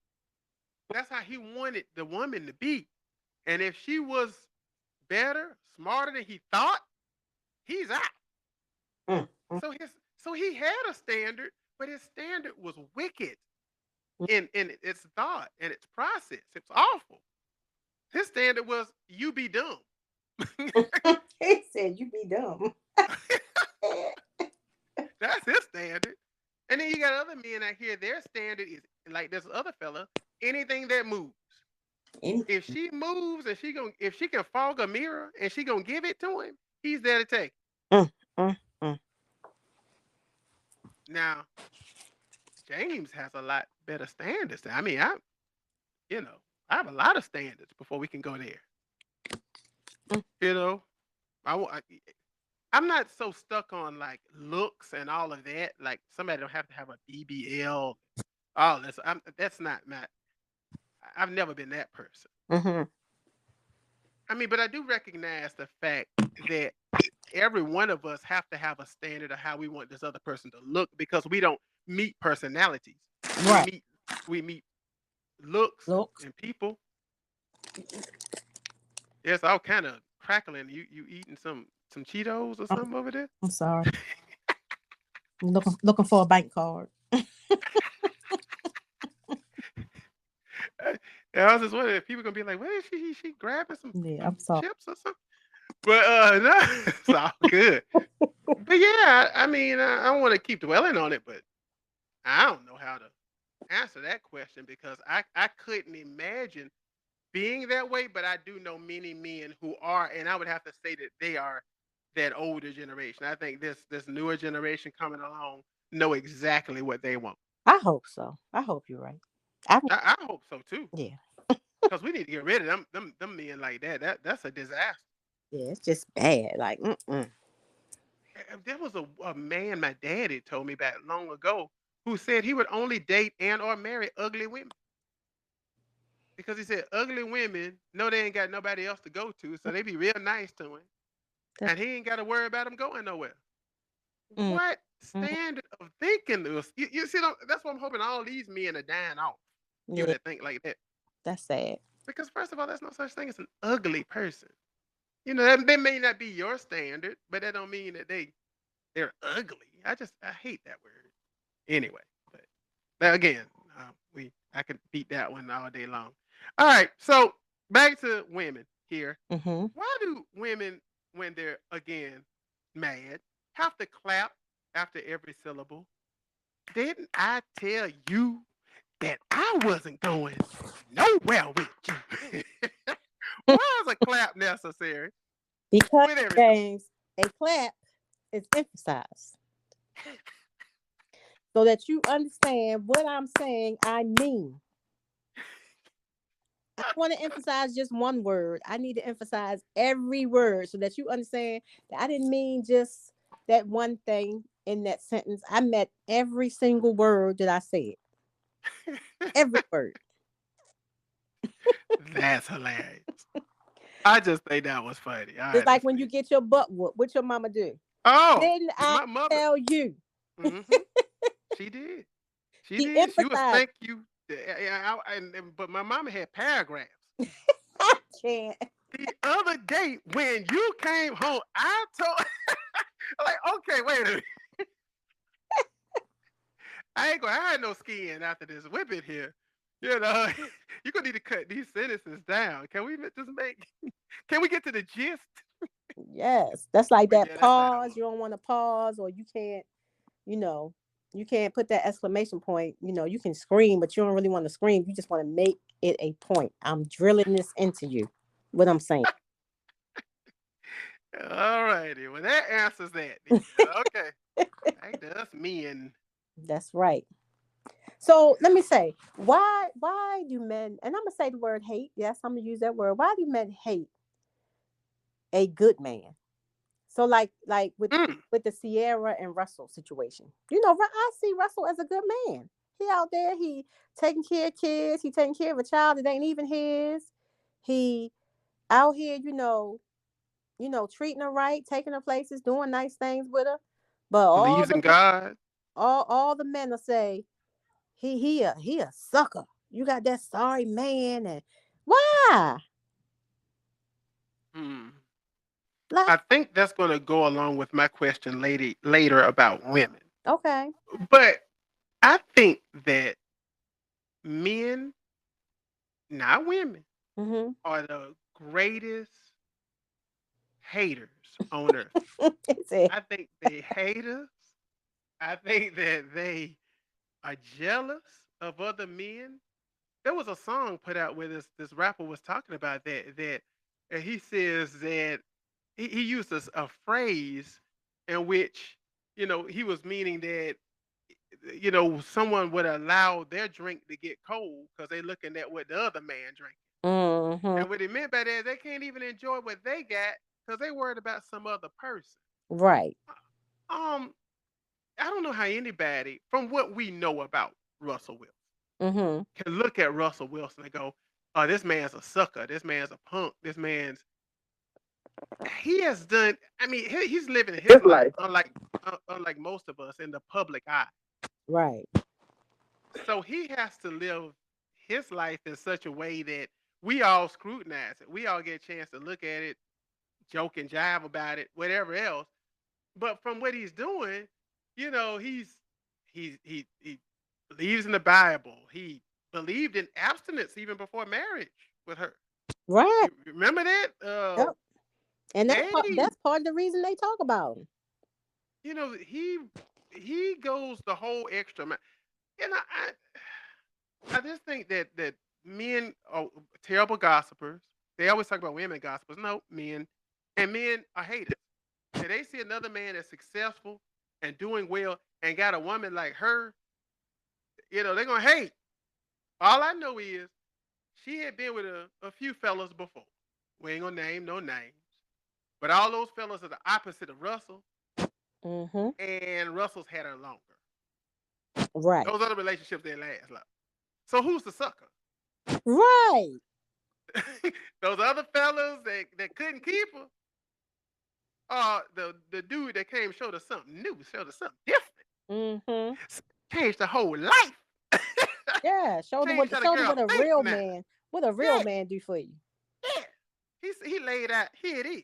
That's how he wanted the woman to be. And if she was better, smarter than he thought, he's out. Mm. Mm. So he had a standard, but his standard was wicked in its thought and its process. It's awful. His standard was you be dumb. He said you be dumb. That's his standard. And then you got other men out here, their standard is like this other fella, anything that moves. Any- If she moves and if she can fog a mirror and she gonna give it to him, he's there to take. Mm. Mm. Mm. Now, James has a lot better standards. I mean, you know, I have a lot of standards before we can go there. Mm. You know, I'm not so stuck on like looks and all of that. Like somebody don't have to have a BBL. All this. That's not my. I've never been that person. Mhm. I mean, but I do recognize the fact that every one of us have to have a standard of how we want this other person to look because we don't meet personalities. We Right. meet we meet looks Looks. and people. It's all kind of crackling. You eating some Cheetos or I'm, something over there? I'm sorry. I'm looking for a bank card. I was just wondering if people gonna be like, "What is she grabbing Yeah, some I'm sorry. chips or something?" But no, it's all good. But yeah, I mean, I don't want to keep dwelling on it, but I don't know how to answer that question because I couldn't imagine being that way. But I do know many men who are, and I would have to say that they are that older generation. I think this newer generation coming along know exactly what they want. I hope so. I hope you're right. I hope, I hope so too, yeah. because we need to get rid of them men like that. That's a disaster. Yeah, it's just bad. Like, mm-mm. There was a man my daddy told me about long ago who said he would only date and or marry ugly women because he said ugly women know they ain't got nobody else to go to, so they be real nice to him, That's, and he ain't got to worry about him going nowhere. mm, What mm, standard of thinking this? You see, that's what I'm hoping all these men are dying off. People yeah, that think like that, that's sad. because first of all, there's no such thing as an ugly person. They may not be your standard, but that don't mean that they're ugly. I hate that word. Anyway, but now again, we I could beat that one all day long. All right, so back to women here. Mm-hmm. Why do women, when they're again mad, have to clap after every syllable? Didn't I tell you that I wasn't going nowhere with you? Why is a clap necessary Because, with every syllable? James, a clap is emphasized so that you understand what I'm saying. I mean, I want to emphasize just one word. I need to emphasize every word so that you understand that I didn't mean just that one thing in that sentence. I meant every single word that I said. Every word. That's hilarious. I just think that was funny, It's like when honestly. you get your butt whooped. What your mama do? Oh, Didn't I my mother. tell you? Mhm. She did. She She did. She was empathized. thank you. But my mama had paragraphs. I can't. The other day when you came home, I told like, okay, wait a minute. I ain't gonna have no skin after this whipping here. You know, you're gonna need to cut these sentences down. Can we just make can we get to the gist? Yes, that's like But that yeah, that's how it pause. was. You don't want to pause, or you can't. You know, you can't put that exclamation point. You can scream, but you don't really want to scream. You just want to make it a point. I'm drilling this into you. What I'm saying. All righty. Well, that answers that then. Okay. Back to us men. That's right. So let me say, why do men? And I'm gonna say the word hate. Yes, I'm gonna use that word. Why do men hate a good man? So like Mm. with the Sierra and Russell situation, I see Russell as a good man. He out there, he taking care of kids, he taking care of a child that ain't even his. He out here, treating her right, taking her places, doing nice things with her. But Believes in God. all the men will say he a sucker. You got that sorry man, and why? Hmm. Like, I think that's going to go along with my question later about women. okay. But I think that men, not women, Mm-hmm. are the greatest haters on earth. It's it. I think they hate us. I think that they are jealous of other men. There was a song put out where this rapper was talking about that and he says that he used a phrase in which he was meaning that someone would allow their drink to get cold because they looking at what the other man drinking. Mm-hmm. And what he meant by that, they can't even enjoy what they got because they worried about some other person. Right. Um, I don't know how anybody, from what we know about Russell Wilson, Mm-hmm. can look at Russell Wilson and go, "Oh, this man's a sucker. This man's a punk. This man's he has done. I mean, he's living his His life life. unlike most of us in the public eye. Right. So he has to live his life in such a way that we all scrutinize it. We all get a chance to look at it, joke and jive about it, whatever else. But from what he's doing, he believes in the Bible. He believed in abstinence even before marriage with her. Right. You remember that? Yep. And They, that's part of the reason they talk about him. you know, he goes the whole extra mile. And I just think that men are terrible gossipers. They always talk about women gossipers. No, men. And men are haters. If they see another man that's successful and doing well and got a woman like her, they're gonna hate. All I know is she had been with a few fellas before. We ain't gonna name no names. But all those fellas are the opposite of Russell, Mm-hmm. and Russell's had her longer. Right. Those other relationships they last long. So who's the sucker? Right. Those other fellas that couldn't keep her, the dude that came showed us something new, showed us something different, Mm-hmm. changed the whole life, Yeah. changed how the Showed her girl think now. what a real Yeah, man do for you. yeah. He laid out here it is,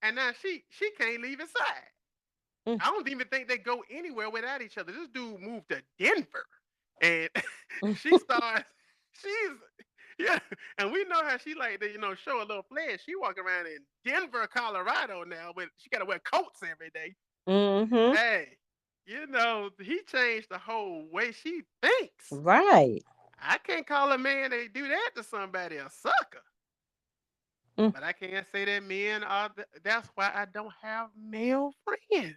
and now she can't leave his side. Mm, I don't even think they go anywhere without each other. This dude moved to Denver, and she mm, starts. She's yeah, and we know how she like to show a little flair. She walk around in Denver, Colorado now, but she got to wear coats every day. mm-hmm. Hey, he changed the whole way she thinks. Right. I can't call a man that do that to somebody a sucker, Mm, but I can't say that men are. That's why I don't have male friends.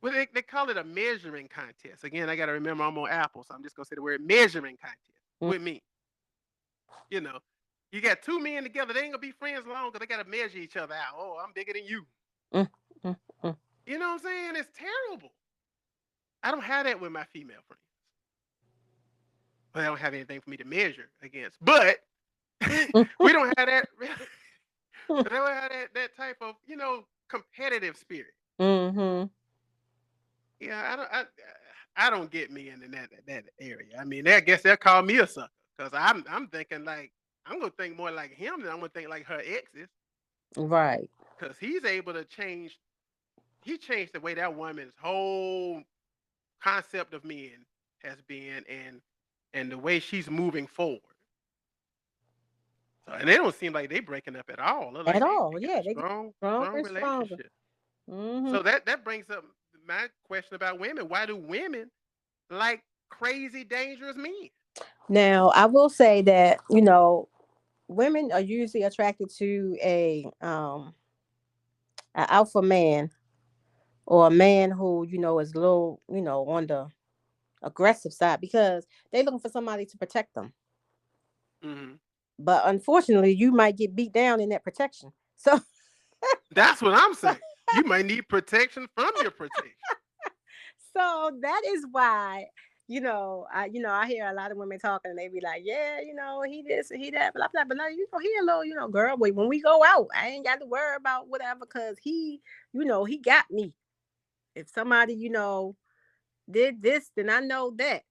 Well, they call it a measuring contest. Again, I got to remember I'm on Apple, so I'm just gonna say the word measuring contest mm, with me. You know, you got two men together, they ain't gonna be friends long because they gotta measure each other out. Oh, I'm bigger than you. mm, mm, mm. You know what I'm saying? It's terrible. I don't have that with my female friends, but I don't have anything for me to measure against. But We don't have that. They don't have that type of competitive spirit. Mm-hmm. Yeah, I don't get men in that area. I mean, I guess they'll call me a sucker because I'm thinking like I'm gonna think more like him than I'm gonna think like her exes Right. because he's able to change. He changed the way that woman's whole concept of men has been, and the way she's moving forward. So, and they don't seem like they breaking up at all. They're At like all. they got Yeah, a they get strong stronger strong and stronger. relationship. Mm-hmm. So that brings up my question about women. Why do women like crazy, dangerous men? Now, I will say that, women are usually attracted to a alpha man, or a man who, is a little, on the aggressive side, because they looking for somebody to protect them. Hmm. But unfortunately, you might get beat down in that protection. So That's what I'm saying. You might need protection from your protection. so that is why, I hear a lot of women talking, and they be like, yeah, he this and he that, blah blah. But no, he a little, girl. Wait, when we go out, I ain't got to worry about whatever, because he got me. If somebody, did this, then I know that,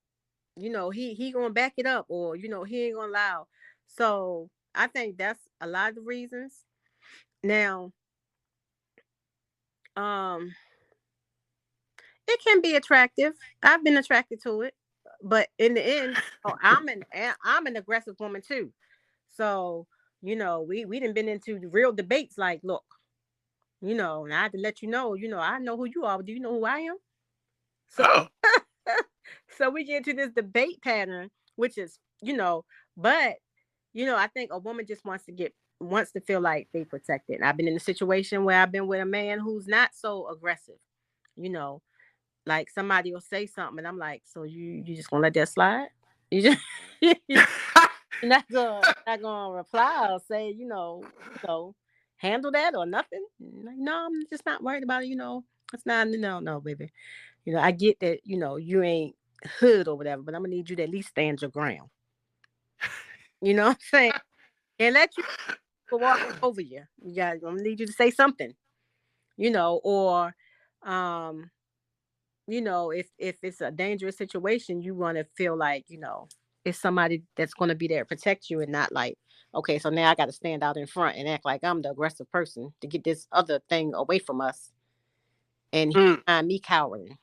he gonna back it up, or he ain't gonna allow. So I think that's a lot of the reasons. Now, um, it can be attractive. I've been attracted to it, but in the end, I'm an aggressive woman too. So we didn't been into the real debates. Like, look, and I had to let you know. I know who you are. But do you know who I am? So Oh, so we get into this debate pattern, which is, but I think a woman just wants to feel like they protected. And I've been in a situation where I've been with a man who's not so aggressive. You know, like somebody will say something, and I'm like, so you just gonna let that slide? You just you're not gonna reply or say, handle that or nothing? Like, no, I'm just not worried about it. It's not, no, baby. I get that, you ain't hood or whatever, but I'm gonna need you to at least stand your ground. You know what I'm saying? And let you walk over you. I'm gonna need you to say something, or um, if it's a dangerous situation, you wanna feel like, it's somebody that's gonna be there to protect you, and not like, okay, so now I gotta stand out in front and act like I'm the aggressive person to get this other thing away from us, and he mm, find me cowering.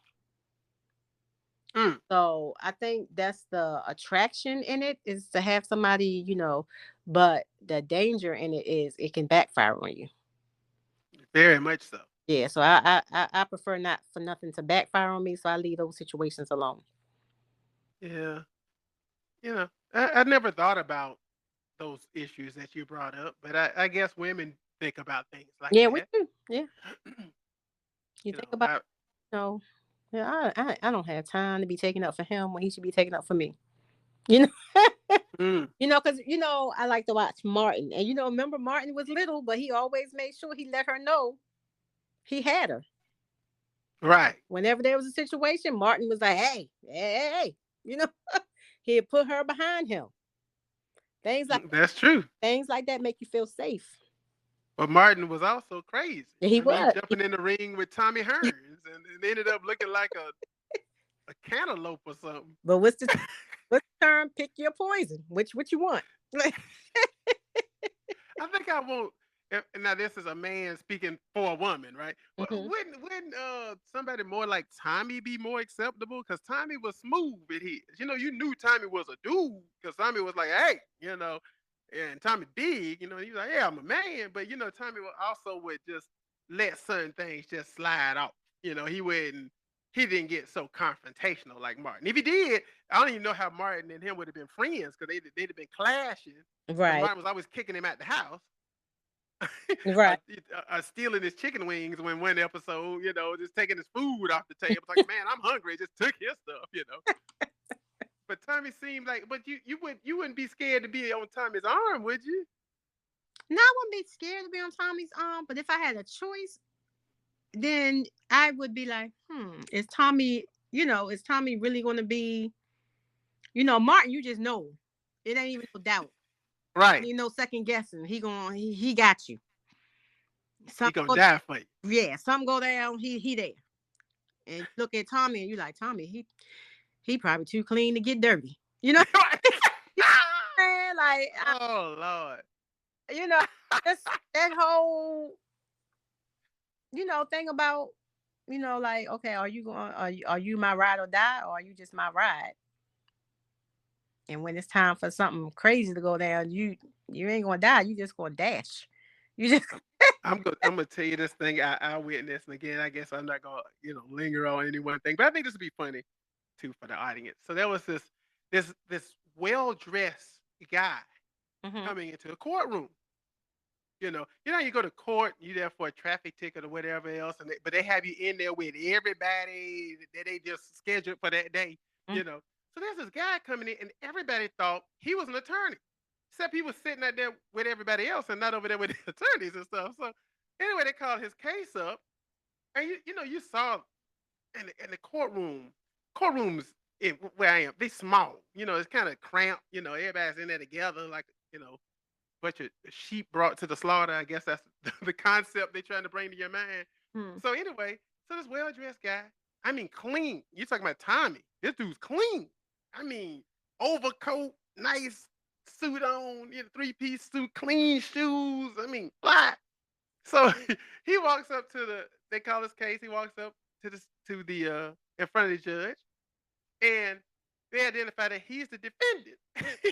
mm. So I think that's the attraction in it, is to have somebody, but the danger in it is it can backfire on you. Very much so. Yeah, so I prefer not for nothing to backfire on me, so I leave those situations alone. Yeah, I never thought about those issues that you brought up, but I guess women think about things like Yeah, we that. do. Yeah, you you think know, about, I, yeah, I don't have time to be taking up for him when he should be taking up for me. You know, mm, because I like to watch Martin, and remember Martin was little, but he always made sure he let her know he had her. right. Whenever there was a situation, Martin was like, "Hey, hey, hey, hey," you know, he'd put her behind him. Things like That's true. things like that make you feel safe. But Martin was also crazy. And he I mean, was. jumping in the ring with Tommy Hearns and ended up looking like a cantaloupe or something. But what's the term? Pick your poison. Which what you want? I think I won't. Now this is a man speaking for a woman, right? Hmm. Wouldn't somebody more like Tommy be more acceptable? Because Tommy was smooth with his. You knew Tommy was a dude because Tommy was like, hey, and Tommy big. He was like, yeah, I'm a man, but Tommy would just let certain things just slide off. He wouldn't. He didn't get so confrontational like Martin. If he did, I don't even know how Martin and him would have been friends because they'd have been clashing because Right. Martin was always kicking him out the house. uh, Right. stealing his chicken wings when one episode, just taking his food off the table. It's like, man, I'm hungry. Just took his stuff. But Tommy seemed like, but you wouldn't be scared to be on Tommy's arm, would you? Now I wouldn't be scared to be on Tommy's arm, but if I had a choice, then I would be like, is Tommy, is Tommy really going to be, Martin? You just know, it ain't even no doubt. Right. You know, second guessing. He got you. Some He gonna go, die for you. yeah, some go down. He there. And you look at Tommy and you like Tommy. He probably too clean to get dirty. You know, you know what I'm saying? Like Oh Lord. you know, just that whole thing about like okay, are you my ride or die, or are you just my ride? And when it's time for something crazy to go down, you ain't gonna die. You just gonna dash. You just I'm gonna tell you this thing I witnessed, and again, I guess I'm not gonna linger on any one thing, but I think this would be funny too for the audience. So there was this well dressed guy hmm coming into the courtroom. You go to court, you there for a traffic ticket or whatever else, but they have you in there with everybody that they just scheduled for that day. You know, so there's this guy coming in, and everybody thought he was an attorney, except he was sitting out there with everybody else and not over there with the attorneys and stuff. So anyway, they called his case up, and you saw in the courtrooms where I am, they small. It's kind of cramped. Everybody's in there together, like bunch of sheep brought to the slaughter. I guess that's the concept they're trying to bring to your mind. hmm So anyway, so this well dressed guy, I mean clean. You talking about Tommy? This dude's clean. I mean overcoat, nice suit on, 3-piece suit, clean shoes. I mean fly. So he walks up to they call his case. He walks up to the in front of the judge, and they identify that he's the defendant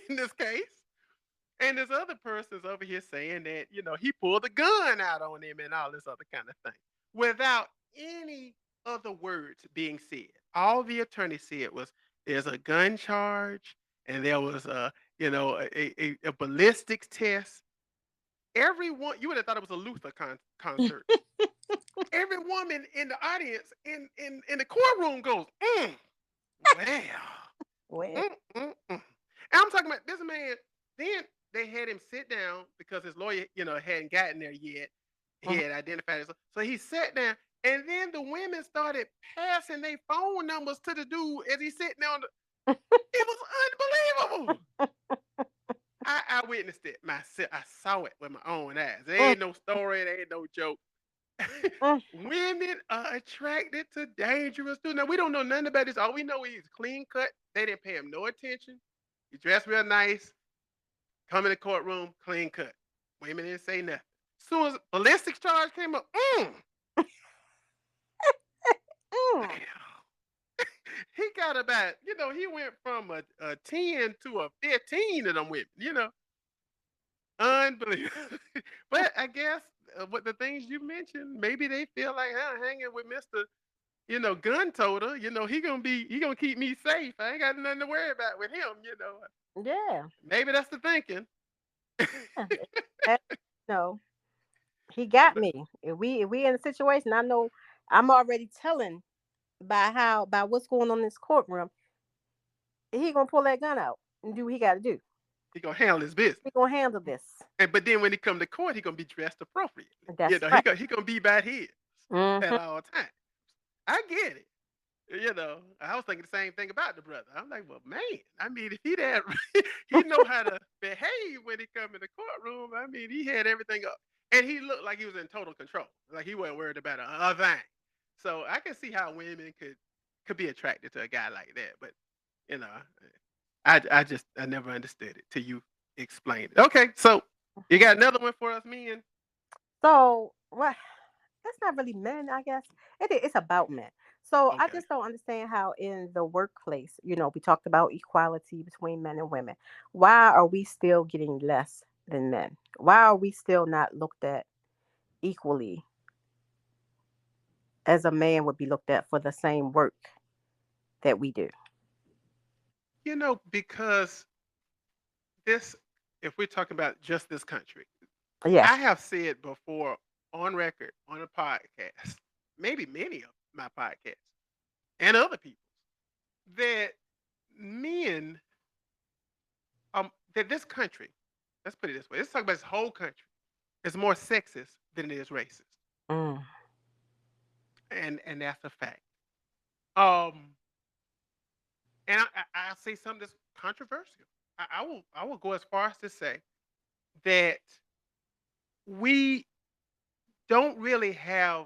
in this case. And this other person's over here saying that, he pulled a gun out on him and all this other kind of thing without any other words being said. All the attorney said was there's a gun charge and there was a ballistics test. Everyone, you would have thought it was a Luther concert. Every woman in the audience in the courtroom goes, well. Well, Mm. And I'm talking about this man. Then they had him sit down because his lawyer, hadn't gotten there yet. He mhm. had identified himself. So he sat down, and then the women started passing their phone numbers to the dude as he's sitting there. It was unbelievable. I witnessed it myself. I saw it with my own eyes. There Mm, ain't no story. There ain't no joke. mm, Women are attracted to dangerous dudes. Now we don't know nothing about this. All we know is he's clean cut. They didn't pay him no attention. He dressed real nice. Come in the courtroom, clean cut. Women didn't say nothing. Soon as ballistics charge came up, mm. damn. He got about, he went from a 10 to a 15 of them women. Unbelievable. But I guess what the things you mentioned, maybe they feel like hanging with Mr. Gun toter, he gonna keep me safe. I ain't got nothing to worry about with him. Yeah. Maybe that's the thinking. Yeah. That- no, he got But me. If we in a situation, I know I'm already telling by what's going on in this courtroom. He gonna pull that gun out and do what he got to do. he gonna handle his business. He gonna handle this. But then when he come to court, he gonna be dressed appropriately. That's He right. he gonna be by his at hmm all times. I get it. I was thinking the same thing about the brother. I'm like, well, man, I mean, if he that he know how to behave when he come in the courtroom. I mean, he had everything up, and he looked like he was in total control. Like he wasn't worried about a thing. So I can see how women could be attracted to a guy like that. But you know, I never understood it till you explained it. Okay, so you got another one for us, men? So what? That's not really men, I guess. It's about men. So I Okay. just don't understand how in the workplace, we talked about equality between men and women. Why are we still getting less than men? Why are we still not looked at equally as a man would be looked at for the same work that we do? Because this, if we're talking about just this country, I Yes. have said before on record on a podcast, maybe many of my podcasts and other people, that men, that this country, let's put it this way, let's talk about this whole country, is more sexist than it is racist, Mm. and that's a fact. Um, and I'll say something that's controversial. I will go as far as to say that we don't really have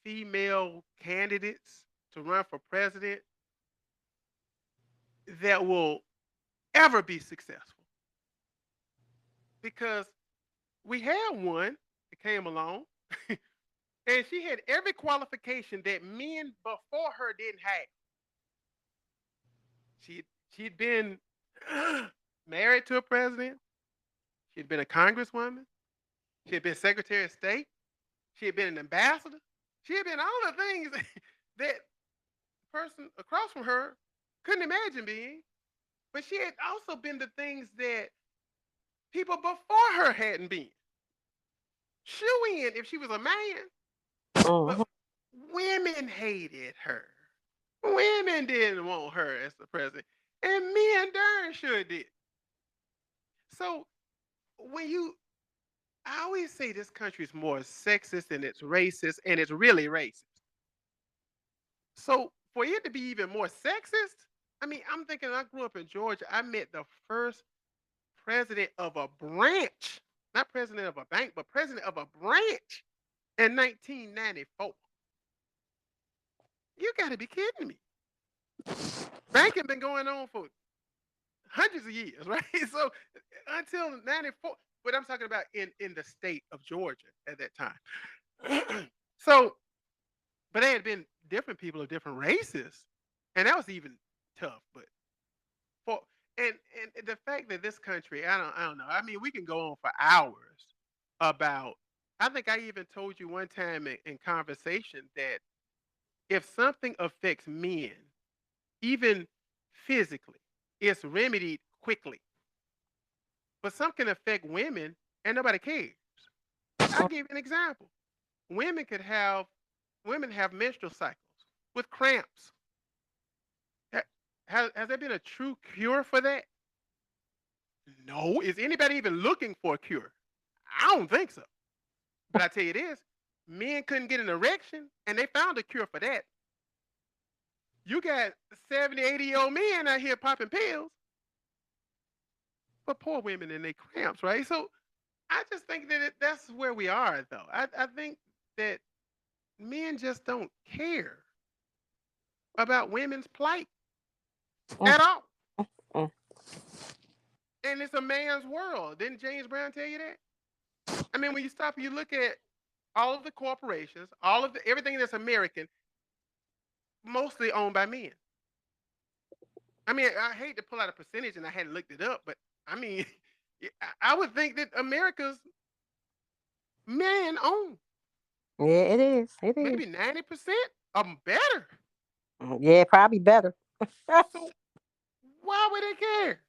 female candidates to run for president that will ever be successful because we had one that came along and she had every qualification that men before her didn't have. She'd been married to a president. She'd been a congresswoman. She had been Secretary of State. She had been an ambassador. She had been all the things that the person across from her couldn't imagine being. But she had also been the things that people before her hadn't been. Shoe in if she was a man, but Mhm. women hated her. Women didn't want her as the president, and men darn sure did. So when you, I always say this country is more sexist and it's racist, and it's really racist. So for it to be even more sexist, I mean, I'm thinking I grew up in Georgia. I met the first president of a branch, not president of a bank, but president of a branch in 1994. You got to be kidding me. Banking been going on for hundreds of years, right? So until 94, but I'm talking about in the state of Georgia at that time. So, but there had been different people of different races, and that was even tough. But for and and the fact that this country, I don't know. I mean, we can go on for hours about. I think I even told you one time in conversation that if something affects men, even physically, it's remedied quickly. But some can affect women and nobody cares. I'll give you an example. Women could have women have menstrual cycles with cramps. Has there been a true cure for that? No. Is anybody even looking for a cure? I don't think so. But I tell you this, men couldn't get an erection and they found a cure for that. You got 70, 80-year-old men out here popping pills for poor women and their cramps, right? So I just think that that's where we are, though. I think that men just don't care about women's plight Mm, at all. mm. And it's a man's world. Didn't James Brown tell you that? I mean, when you stop and you look at all of the corporations, all of the everything that's American, mostly owned by men. I mean, I hate to pull out a percentage, and I hadn't looked it up, but I mean, I would think that America's man owned Yeah, it is. It is. maybe 90% of them better. Yeah, probably better. So why would they care?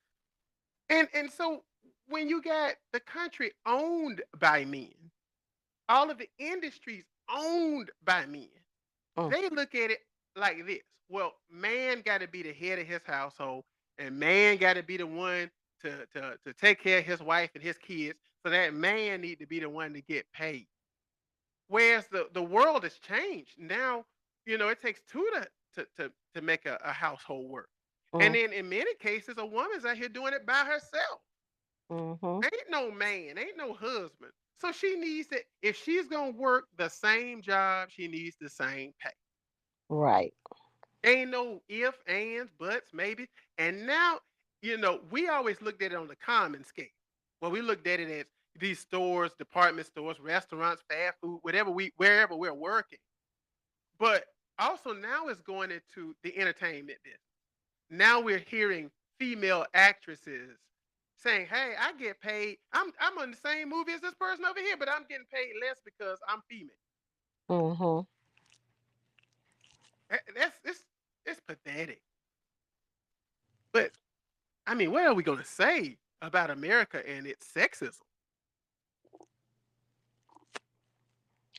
And so when you got the country owned by men, all of the industries owned by men, Mm, they look at it like this. Well, man got to be the head of his household, and man got to be the one to take care of his wife and his kids. So that man need to be the one to get paid. Whereas the world has changed now. It takes two to make a household work, and mm, then in many cases, a woman's out here doing it by herself. mhm. Ain't no man, ain't no husband. So she needs to, if she's gonna work the same job, she needs the same pay. Right. Ain't no if, ands, buts, maybe. And now, we always looked at it on the common scale. Well, we looked at it as these stores, department stores, restaurants, fast food, wherever we're working. But also now it's going into the entertainment business. Now we're hearing female actresses saying, "Hey, I get paid. I'm on the same movie as this person over here, but I'm getting paid less because I'm female." Mhm. That's it's pathetic. But I mean, what are we gonna say about America and its sexism?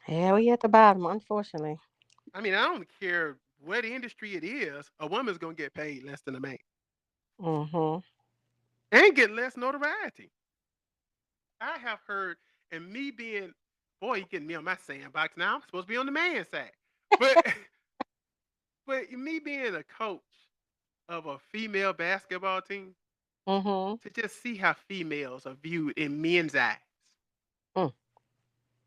Yeah, we at the bottom, unfortunately. I mean, I don't care what industry it is, a woman's gonna get paid less than a man Mhm. and get less notoriety. I have heard, and me being, boy, you getting me on my sandbox now. I'm supposed to be on the man side, but but me being a coach of a female basketball team, Mhm. to just see how females are viewed in men's eyes. Mm.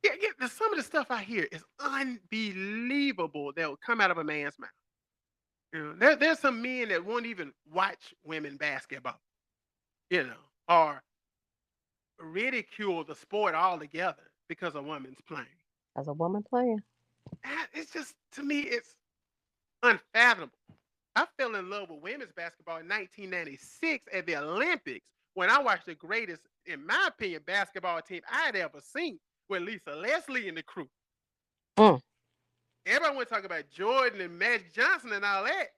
Yeah, yeah. Some of the stuff I hear is unbelievable that will come out of a man's mouth. There's some men that won't even watch women basketball, or ridicule the sport altogether because a woman's playing. As a woman playing. It's just, to me, it's unfathomable. I fell in love with women's basketball in 1996 at the Olympics when I watched the greatest, in my opinion, basketball team I'd ever seen with Lisa Leslie and the crew. Mm. Everybody want to talk about Jordan and Magic Johnson and all that.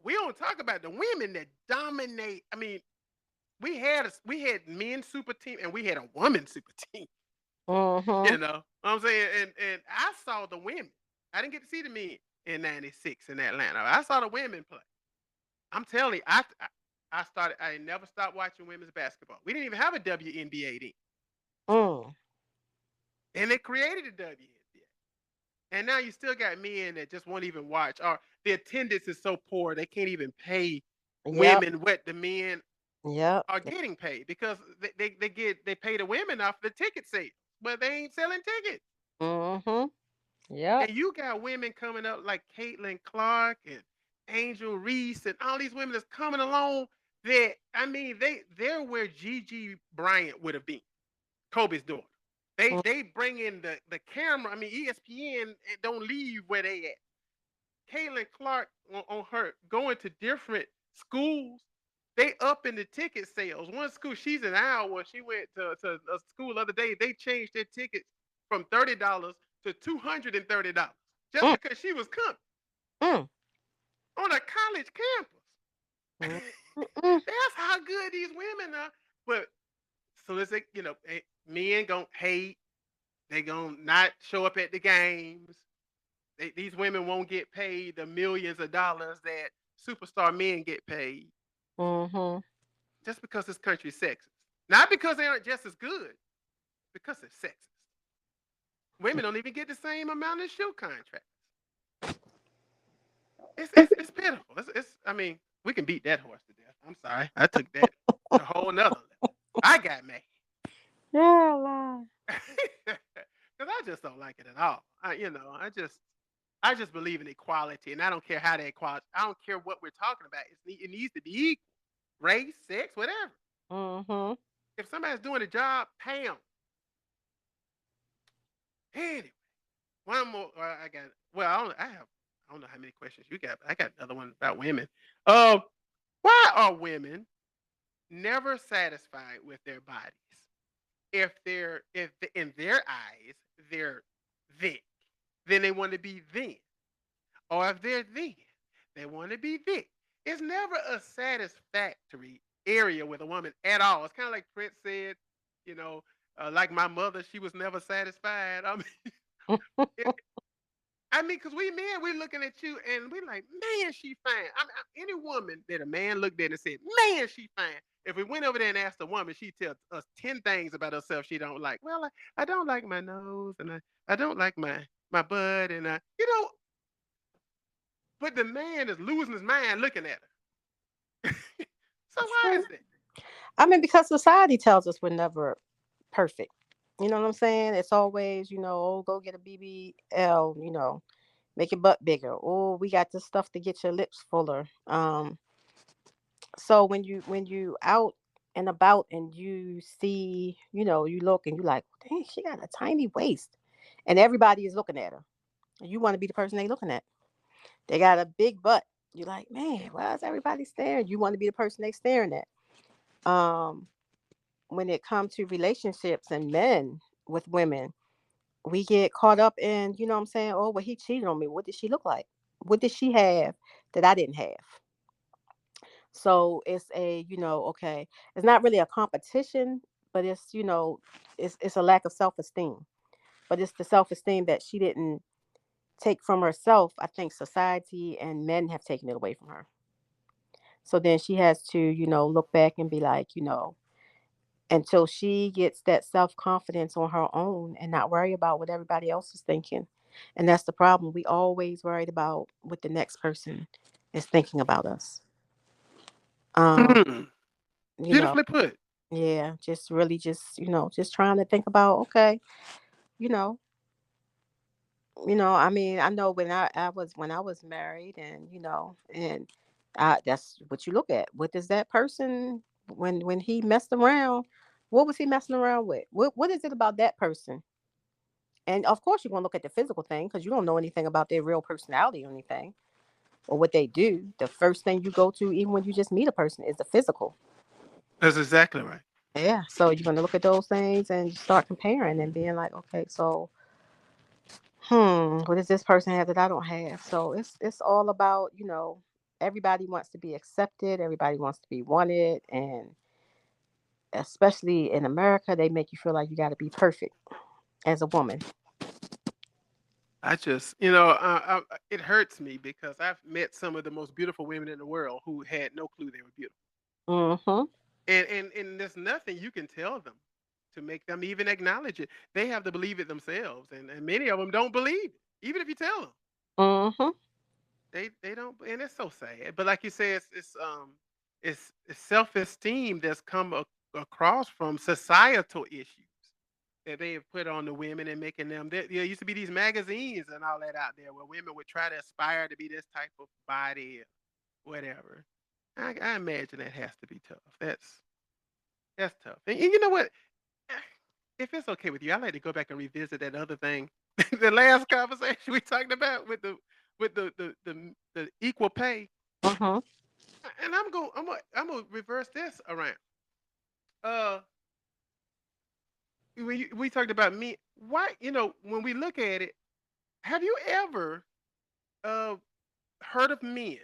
We don't talk about the women that dominate. I mean, we had men super team and we had a woman super team. You Mhm. know what I'm saying? And I saw the women. I didn't get to see the men in '96 in Atlanta. I saw the women play. I'm telling you, I started. I never stopped watching women's basketball. We didn't even have a WNBA then, Mm. and they created a WNBA. And now you still got men that just won't even watch, or the attendance is so poor they can't even pay Yep. women what the men Yep. are getting paid because they pay the women off the ticket sales, but they ain't selling tickets. Mhm. Yep. And you got women coming up like Caitlin Clark and Angel Reese and all these women that's coming along that, I mean, they're where Gigi Bryant would have been, Kobe's daughter. They bring in the camera. I mean, ESPN don't leave where they at. Caitlin Clark on her going to different schools. They up in the ticket sales. One school, she's in Iowa. She went to a school the other day. They changed their tickets from $30 to $230 just Mm. because she was coming Mm. on a college Mm. campus. Mm. That's how good these women are. But so as they, men gonna hate. They gonna not show up at the games. These women won't get paid the millions of dollars that superstar men get paid Mhm. just because this country's sexist. Not because they aren't just as good, because they're sexist. Women don't even get the same amount of shoe contracts. It's pitiful. I mean, we can beat that horse to death. I'm sorry. I took that to a whole nother level. I got mad. Yeah, lie. Because I just don't like it at all. I just believe in equality, and I don't care how that equality. I don't care what we're talking about. It needs to be equal, race, sex, whatever. Mhm. If somebody's doing a job, pay them. Anyway, one more. I got. Well, I don't know how many questions you got, but I got another one about women. Why are women never satisfied with their bodies? If in their eyes they're thick, then they want to be thin. Or if they're thin, they want to be thick. It's never a satisfactory area with a woman at all. It's kind of like Prince said, you know, like my mother, she was never satisfied. Because we men, we're looking at you and we like, man, she fine. Any woman that a man looked at and said, man, she fine. If we went over there and asked a woman, she'd tell us 10 things about herself she don't like. Well, I don't like my nose, and I don't like my butt, and but the man is losing his mind looking at her. So why is that? I mean, because society tells us we're never perfect. You know what I'm saying? It's always, oh, go get a BBL, make your butt bigger. Oh, we got this stuff to get your lips fuller. So when you out and about and you see, you look and you like, dang, she got a tiny waist, and everybody is looking at her. You want to be the person they looking at. They got a big butt. You're like, man, why is everybody staring? You want to be the person they staring at. When it comes to relationships and men with women, we get caught up in, what I'm saying? Oh, well, he cheated on me. What did she look like? What did she have that I didn't have? So it's okay, it's not really a competition, but it's a lack of self-esteem. But it's the self-esteem that she didn't take from herself. I think society and men have taken it away from her. So then she has to, look back and be like, until she gets that self confidence on her own and not worry about what everybody else is thinking. And that's the problem. We always worried about what the next person is thinking about us. Um, Mm. You know, Beautifully put. yeah, just really just, just trying to think about, okay, you know, I mean, I know when I was married, and that's what you look at. What does that person, when he messed around, what was he messing around with? What is it about that person? And of course, you're gonna look at the physical thing because you don't know anything about their real personality or anything or what they do. The first thing you go to, even when you just meet a person, is the physical. That's exactly right. Yeah. So you're gonna look at those things and start comparing and being like, okay, so what does this person have that I don't have? So it's all about, everybody wants to be accepted, everybody wants to be wanted, and especially in America, they make you feel like you got to be perfect as a woman. I just, it hurts me because I've met some of the most beautiful women in the world who had no clue they were beautiful. Mm-hmm. And there's nothing you can tell them to make them even acknowledge it. They have to believe it themselves, and many of them don't believe it, even if you tell them. Mm-hmm. They don't, and it's so sad. But like you say, it's self esteem that's come across from societal issues that they have put on the women and making them. There used to be these magazines and all that out there where women would try to aspire to be this type of body, or whatever. I imagine that has to be tough. That's tough. And you know what? If it's okay with you, I'd like to go back and revisit that other thing, the last conversation we talked about with the equal pay. Mm-hmm. And I'm gonna reverse this around. Uh, we talked about me. Why, when we look at it, have you ever uh heard of men?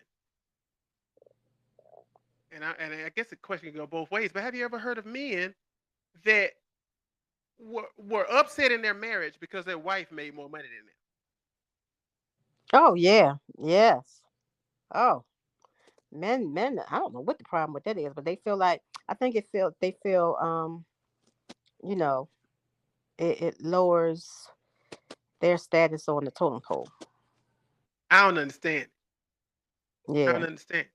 And I guess the question can go both ways. But have you ever heard of men that were upset in their marriage because their wife made more money than them? Oh yeah. Yes. Oh, men. I don't know what the problem with that is, but they feel like, I think they feel you know, it lowers their status on the totem pole. I don't understand. I don't Yeah. understand.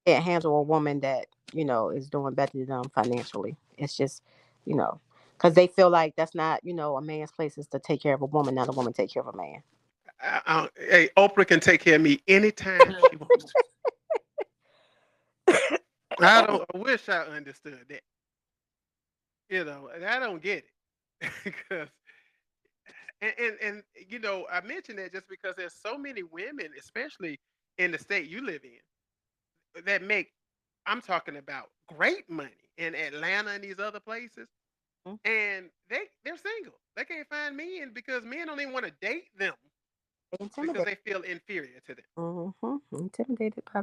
Can't handle a woman that, is doing better than them financially. It's just, you know, because they feel like that's not, a man's place is to take care of a woman, not a woman take care of a man. Hey, Oprah can take care of me anytime she wants to. I don't. I wish I understood that. And I don't get it because and I mentioned that just because there's so many women, especially in the state you live in, that make. I'm talking about great money in Atlanta and these other places, and they're single. They can't find men because men don't even want to date them They because intimidate. they feel inferior to them. Intimidated by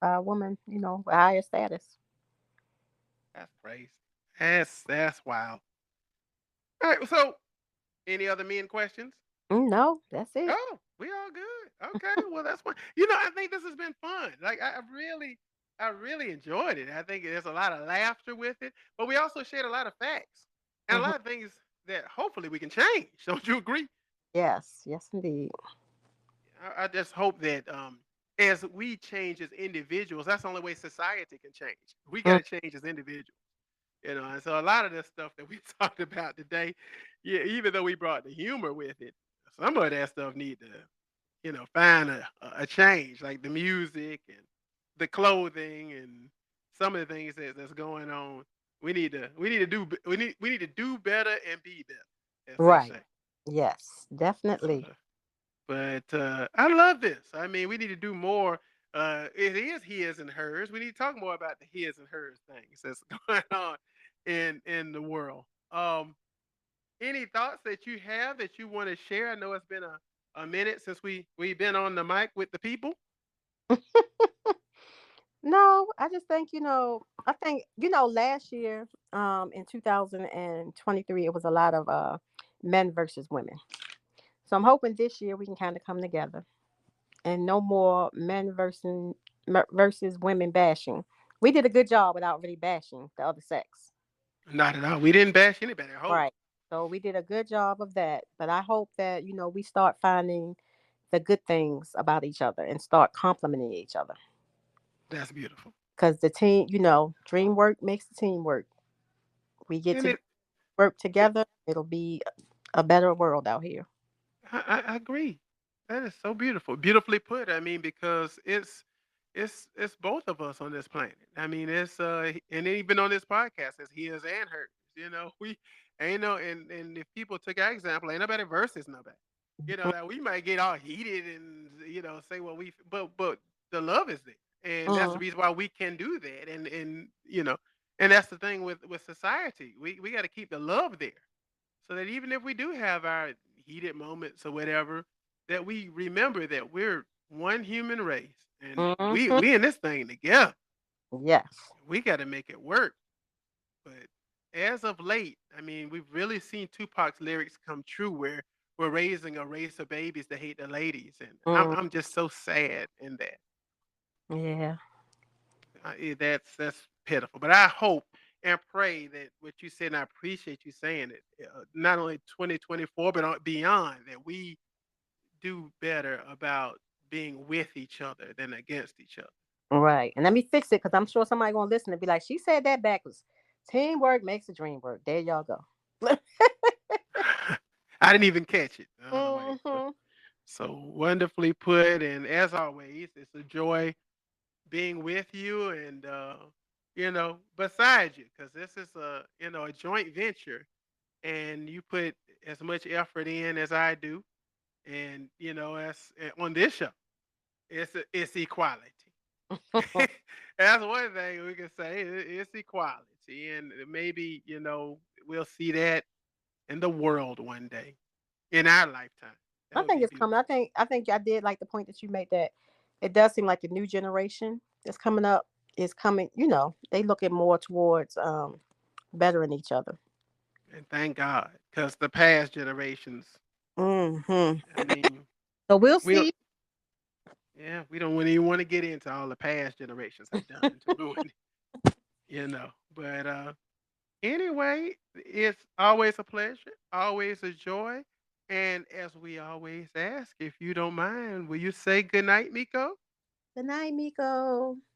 a woman, with higher status. That's crazy. That's wild. All right. So, any other men questions? No, that's it. Oh, we all good. Okay. Well, that's fine. I think this has been fun. Like I really enjoyed it. I think there's a lot of laughter with it, but we also shared a lot of facts and a Hmm. lot of things that hopefully we can change. Don't you agree? Yes, yes, indeed. I just hope that as we change as individuals, that's the only way society can change. We got Mm, to change as individuals. And so a lot of this stuff that we talked about today, yeah, even though we brought the humor with it, some of that stuff need to, find a change, like the music and the clothing and some of the things that's going on. We need to do better and be better, as they right. say. Yes, definitely. Uh, but I love this. I mean, we need to do more. It is his and hers. We need to talk more about the his and hers things that's going on in the world. Any thoughts that you have that you want to share? I know it's been a minute since we've been on the mic with the people. No, I just think, I think, last year, in 2023, it was a lot of men versus women. So I'm hoping this year we can kind of come together and no more men versus women bashing. We did a good job without really bashing the other sex. Not at all. We didn't bash anybody. I hope Right. So we did a good job of that. But I hope that, we start finding the good things about each other and start complimenting each other. that's beautiful. because the team, dream work makes the team work. We get And to work together, it'll be a better world out here. I agree. That is so beautiful, beautifully put. I mean, because it's both of us on this planet. I mean, and even on this podcast, it's his and hers. We ain't no, and if people took our example, ain't nobody versus nobody. That we might get all heated and say what but the love is there, and that's the Mm, reason why we can do that. And that's the thing with society. We got to keep the love there so that even if we do have our heated moments or whatever, that we remember that we're one human race and we mhm. we in this thing together. Yes. We got to make it work. But as of late, I mean, we've really seen Tupac's lyrics come true, where we're raising a race of babies that hate the ladies, and I'm Mm, I'm just so sad in that. yeah. That's pitiful. But I hope and pray that what you said, and I appreciate you saying it, not only 2024, but beyond, that we do better about being with each other than against each other. Right. And let me fix it because I'm sure somebody gonna listen and be like, she said that backwards. Teamwork makes the dream work. There y'all go. I didn't even catch it. I don't know why. Hmm. So wonderfully put. And as always, it's a joy being with you and, beside you, because this is a joint venture and you put as much effort in as I do. And, as on this show, it's equality. That's one thing we can say. It's equality, and maybe we'll see that in the world one day, in our lifetime. That I would think be it's beautiful. coming. I think I did like the point that you made that it does seem like the new generation that's coming up is coming, they looking more towards bettering each other. And thank God, because the past generations. Hmm. I mean, So we'll we don't. see. Yeah, we don't even want to get into all the past generations have done to ruin it. But anyway, it's always a pleasure, always a joy. And as we always ask, if you don't mind, will you say good night, Miko? Good night, Miko.